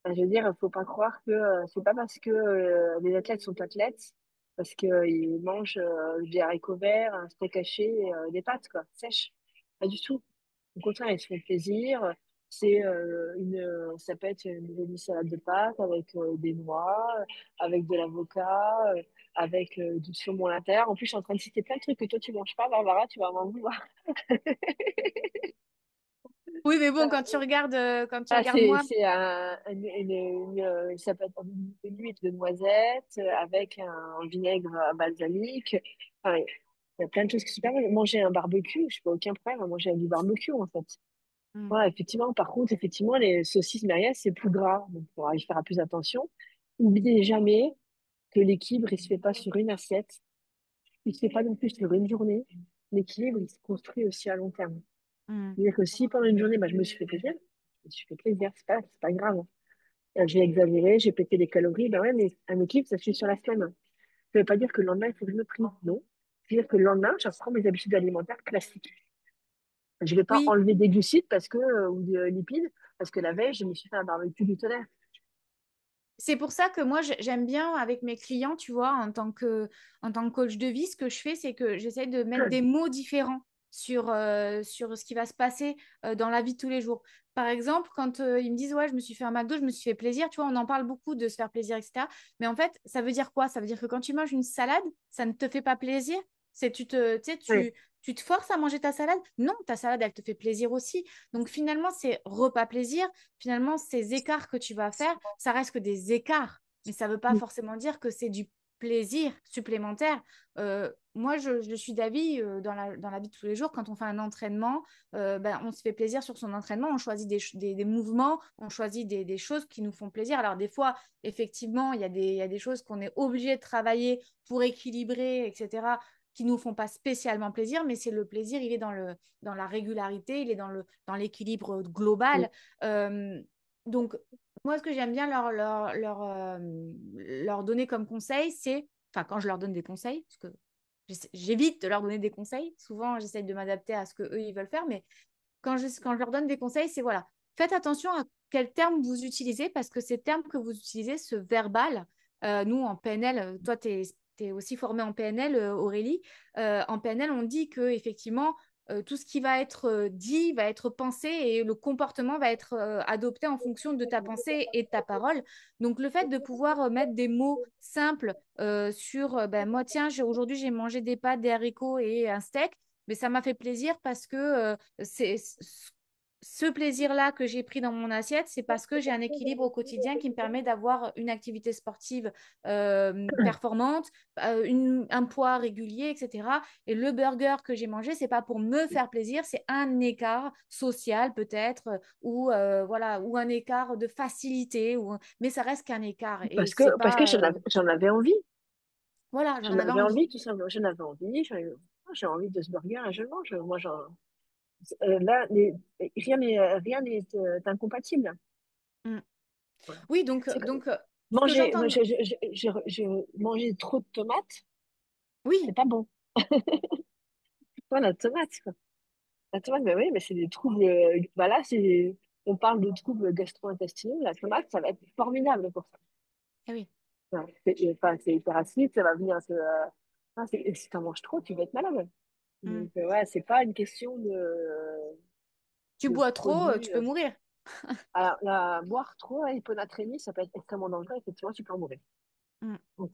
Speaker 2: Je veux dire, faut pas croire que c'est pas parce que les athlètes sont athlètes, parce que ils mangent des haricots verts, un steak haché, et, des pâtes, quoi, sèches. Pas du tout. Au contraire, ils se font plaisir. Ça peut être une jolie salade de pâtes avec des noix, avec de l'avocat, avec du saumon à l'intérieur. En plus, je suis en train de citer plein de trucs que toi tu manges pas, Barbara, tu vas m'en vouloir.
Speaker 1: Oui, mais bon, quand tu
Speaker 2: Ah,
Speaker 1: regardes moi,
Speaker 2: c'est ça peut être une huile de noisette avec un vinaigre balsamique. Enfin, il y a plein de choses qui sont super bonnes. Manger un barbecue, je n'ai pas aucun problème à manger du barbecue, en fait.
Speaker 1: hmm,
Speaker 2: Voilà, effectivement, par contre, effectivement, les saucisses merguez, c'est plus gras. Donc, il faudra y faire plus attention. N'oubliez jamais que l'équilibre, il se fait pas sur une assiette. Il se fait pas non plus sur une journée. L'équilibre, il se construit aussi à long terme.
Speaker 1: hmm.
Speaker 2: C'est-à-dire que si pendant une journée, bah, je me suis fait plaisir, je me suis fait plaisir, c'est pas grave. J'ai exagéré, j'ai pété des calories, ben ouais, mais un équilibre, ça se fait sur la semaine. Ça veut pas dire que le lendemain, il faut que je me prive, non. C'est-à-dire que le lendemain, je reprends mes habitudes alimentaires classiques. Je vais pas
Speaker 1: Oui,
Speaker 2: enlever des glucides ou des lipides, parce que la veille, je me suis fait un barbecue du tonnerre.
Speaker 1: c'est pour ça que moi, j'aime bien avec mes clients, tu vois, en tant que coach de vie, ce que je fais, c'est que j'essaie de mettre des mots différents sur ce qui va se passer dans la vie de tous les jours. Par exemple, quand ils me disent, ouais, je me suis fait un McDo, je me suis fait plaisir, tu vois, on en parle beaucoup de se faire plaisir, etc. Mais en fait, ça veut dire quoi? Ça veut dire que quand tu manges une salade, ça ne te fait pas plaisir. Tu sais,
Speaker 2: Ouais.
Speaker 1: tu te forces à manger ta salade? Non, ta salade, elle te fait plaisir aussi. Donc finalement, c'est repas plaisir. Finalement, ces écarts que tu vas faire, ça reste que des écarts, mais ça ne veut pas forcément dire que c'est du plaisir supplémentaire. Moi, je suis d'avis dans la vie de tous les jours, quand on fait un entraînement, ben, on se fait plaisir sur son entraînement, on choisit des mouvements, on choisit des choses qui nous font plaisir. Alors des fois, effectivement, il y a des choses qu'on est obligé de travailler pour équilibrer, etc. qui nous font pas spécialement plaisir, mais c'est le plaisir, il est dans la régularité, il est dans l'équilibre global. Euh, donc, moi, ce que j'aime bien leur donner comme conseil, c'est, enfin, quand je leur donne des conseils, parce que j'évite de leur donner des conseils, souvent j'essaie de m'adapter à ce que eux ils veulent faire, mais quand je leur donne des conseils, c'est voilà, faites attention à quels termes vous utilisez, parce que ces termes que vous utilisez, ce verbal, nous en PNL, toi tu es aussi formée en PNL, Aurélie, en PNL, on dit que effectivement tout ce qui va être dit va être pensé et le comportement va être adopté en fonction de ta pensée et de ta parole. Donc, le fait de pouvoir mettre des mots simples sur ben, moi, tiens, aujourd'hui, j'ai mangé des pâtes, des haricots et un steak, mais ça m'a fait plaisir parce que c'est ce plaisir-là que j'ai pris dans mon assiette, c'est parce que j'ai un équilibre au quotidien qui me permet d'avoir une activité sportive performante, un poids régulier, etc. Et le burger que j'ai mangé, c'est pas pour me faire plaisir, c'est un écart social peut-être, ou voilà, ou un écart de facilité, mais ça reste qu'un écart. Et c'est
Speaker 2: Parce que
Speaker 1: pas,
Speaker 2: j'en avais envie.
Speaker 1: voilà, j'en
Speaker 2: J'en
Speaker 1: avais
Speaker 2: avais
Speaker 1: envie.
Speaker 2: envie, tout simplement. J'en avais envie. J'ai envie de ce burger et je le mange. Moi, là, rien n'est incompatible.
Speaker 1: Mm.
Speaker 2: Voilà.
Speaker 1: Oui,
Speaker 2: C'est que
Speaker 1: ce que
Speaker 2: manger,
Speaker 1: j'entends,
Speaker 2: j'ai mangé trop de tomates, c'est
Speaker 1: oui.
Speaker 2: pas bon. Pas la tomate, quoi. La tomate, mais oui, mais c'est des troubles. Bah là, on parle de troubles gastro-intestinaux. La tomate, ça va être formidable pour ça.
Speaker 1: Eh oui.
Speaker 2: Ouais, enfin, c'est hyper acide, ça va venir. Si t'en manges trop, tu vas être malade.
Speaker 1: Mm.
Speaker 2: Donc, ouais, c'est pas une question
Speaker 1: Tu
Speaker 2: de
Speaker 1: bois trop, tu
Speaker 2: produits.
Speaker 1: peux mourir.
Speaker 2: Alors, boire trop à hyponatrémie, ça peut être extrêmement dangereux. Effectivement, tu peux en mourir.
Speaker 1: Mm.
Speaker 2: Donc,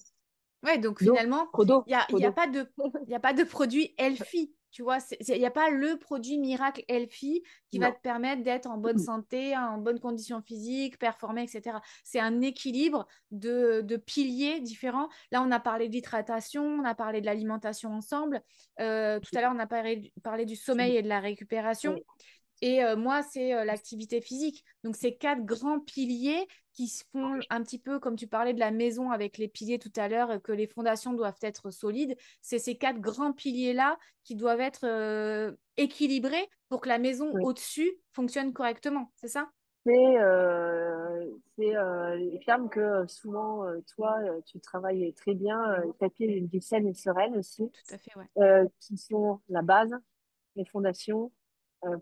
Speaker 1: Ouais, donc
Speaker 2: d'eau,
Speaker 1: finalement,
Speaker 2: trop d'eau,
Speaker 1: il
Speaker 2: trop
Speaker 1: y a
Speaker 2: d'eau.
Speaker 1: pas de, il y a pas de produit healthy, tu vois. Il n'y a pas le produit miracle healthy qui va
Speaker 2: Non.
Speaker 1: te permettre d'être en bonne santé, en bonne condition physique, performer, etc. C'est un équilibre de piliers différents. Là, on a parlé d'hydratation, on a parlé de l'alimentation ensemble. Tout à l'heure, on a parlé du sommeil et de la récupération.
Speaker 2: Oui,
Speaker 1: Et moi, c'est l'activité physique. Donc, ces quatre grands piliers qui se font un petit peu, comme tu parlais de la maison avec les piliers tout à l'heure, que les fondations doivent être solides. C'est ces quatre grands piliers-là qui doivent être équilibrés pour que la maison
Speaker 2: oui.
Speaker 1: au-dessus fonctionne correctement. C'est ça?
Speaker 2: C'est les termes que souvent, toi, tu travailles très bien, tapis une vie saine et sereine aussi,
Speaker 1: Tout à fait, ouais.
Speaker 2: qui sont la base, les fondations,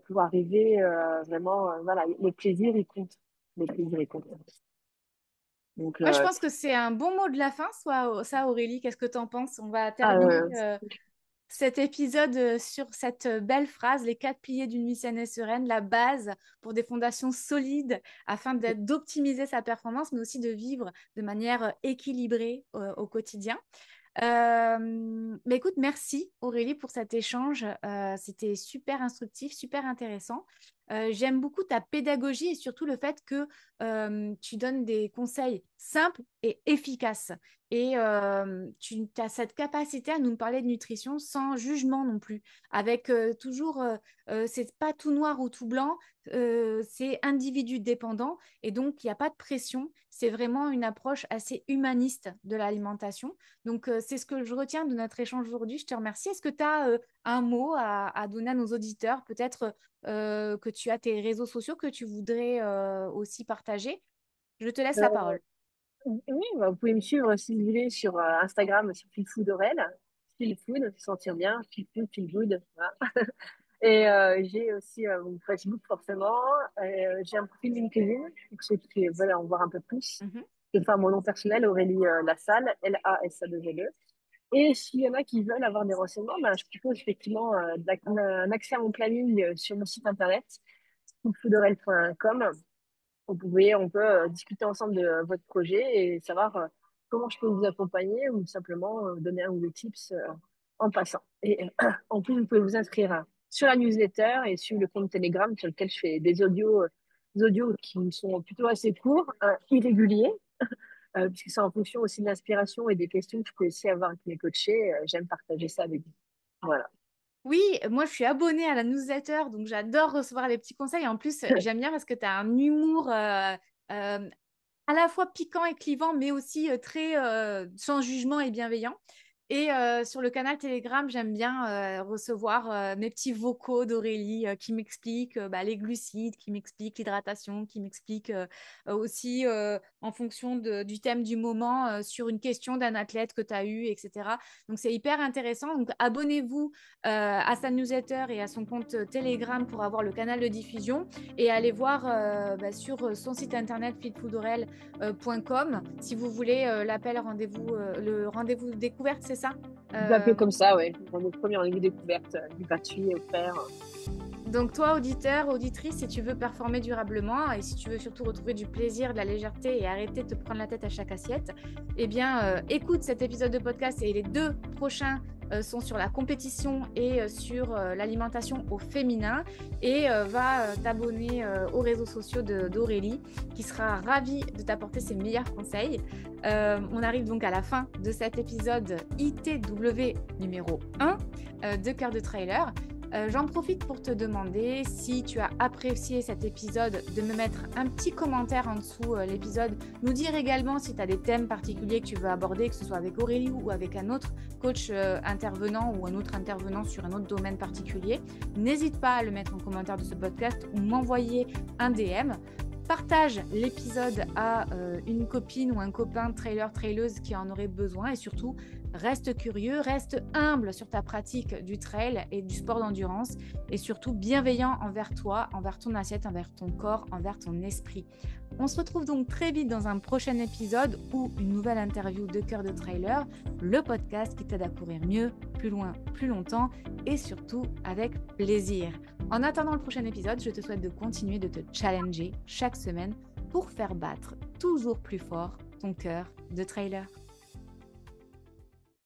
Speaker 2: pour arriver vraiment, voilà, le plaisir, il compte. Le plaisir, il compte. Donc,
Speaker 1: Ouais, je pense que c'est un bon mot de la fin, soit ça, Aurélie. Qu'est-ce que tu en penses? On va
Speaker 2: ah,
Speaker 1: terminer cet épisode sur cette belle phrase, les quatre piliers d'une vie saine et sereine, la base pour des fondations solides afin d'optimiser sa performance, mais aussi de vivre de manière équilibrée au quotidien. Mais écoute, merci Aurélie pour cet échange. C'était super instructif, super intéressant. J'aime beaucoup ta pédagogie et surtout le fait que tu donnes des conseils simples et efficaces. Et tu as cette capacité à nous parler de nutrition sans jugement non plus, avec toujours, c'est pas tout noir ou tout blanc, c'est individu dépendant et donc il n'y a pas de pression. C'est vraiment une approche assez humaniste de l'alimentation. Donc, c'est ce que je retiens de notre échange aujourd'hui. Je te remercie. Est-ce que tu as un mot à donner à nos auditeurs? Peut-être que tu as tes réseaux sociaux que tu voudrais aussi partager. Je te laisse la
Speaker 2: euh,
Speaker 1: parole.
Speaker 2: oui, bah, vous pouvez me suivre si vous voulez sur Instagram, sur Feel Food Aurel. Feel Food, se sentir bien. Feel Food, Feel Good. Voilà. Et j'ai aussi mon Facebook, forcément. J'ai un profil LinkedIn, pour ceux qui veulent en voir un peu plus.
Speaker 1: Mhm.
Speaker 2: Je vais faire mon nom personnel, Aurélie Lassalle, Lassalle. Et s'il y en a qui veulent avoir des renseignements, ben, je propose effectivement un accès à mon planning sur mon site internet, foodorel.com. On peut discuter ensemble de votre projet et savoir comment je peux vous accompagner ou simplement donner un ou deux tips en passant. Et en plus, vous pouvez vous inscrire sur la newsletter et sur le compte Telegram sur lequel je fais des audios qui sont plutôt assez courts, irréguliers, puisque c'est en fonction aussi de l'inspiration et des questions que je peux aussi avoir avec mes coachés. J'aime partager ça avec vous. Voilà.
Speaker 1: Oui, moi je suis abonnée à la newsletter, donc j'adore recevoir les petits conseils. En plus, j'aime bien parce que tu as un humour à la fois piquant et clivant, mais aussi très sans jugement et bienveillant. Et sur le canal Telegram, j'aime bien recevoir mes petits vocaux d'Aurélie qui m'expliquent les glucides, qui m'expliquent l'hydratation, qui m'expliquent aussi en fonction du thème du moment sur une question d'un athlète que tu as eu, etc. Donc, c'est hyper intéressant. Donc, abonnez-vous à sa newsletter et à son compte Telegram pour avoir le canal de diffusion et allez voir sur son site internet fitfoodorel.com si vous voulez l'appel rendez-vous, le rendez-vous découverte, c'est ça?
Speaker 2: Tout à fait comme ça, ouais. Dans nos premiers rendez-vous découverte, du gratuit offert.
Speaker 1: Donc toi, auditeur, auditrice, si tu veux performer durablement et si tu veux surtout retrouver du plaisir, de la légèreté et arrêter de te prendre la tête à chaque assiette, eh bien, écoute cet épisode de podcast et les 2 prochains sont sur la compétition et sur l'alimentation au féminin et va t'abonner aux réseaux sociaux d'Aurélie qui sera ravie de t'apporter ses meilleurs conseils. On arrive donc à la fin de cet épisode ITW numéro 1 de Cœur de Trailer. J'en profite pour te demander si tu as apprécié cet épisode de me mettre un petit commentaire en dessous l'épisode, nous dire également si tu as des thèmes particuliers que tu veux aborder, que ce soit avec Aurélie ou avec un autre coach intervenant ou un autre intervenant sur un autre domaine particulier. N'hésite pas à le mettre en commentaire de ce podcast ou m'envoyer un DM. Partage l'épisode à une copine ou un copain traileuse qui en aurait besoin et surtout reste curieux, reste humble sur ta pratique du trail et du sport d'endurance et surtout bienveillant envers toi, envers ton assiette, envers ton corps, envers ton esprit. On se retrouve donc très vite dans un prochain épisode ou une nouvelle interview de Cœur de Trailer, le podcast qui t'aide à courir mieux, plus loin, plus longtemps et surtout avec plaisir. En attendant le prochain épisode, je te souhaite de continuer de te challenger chaque semaine pour faire battre toujours plus fort ton cœur de trailer.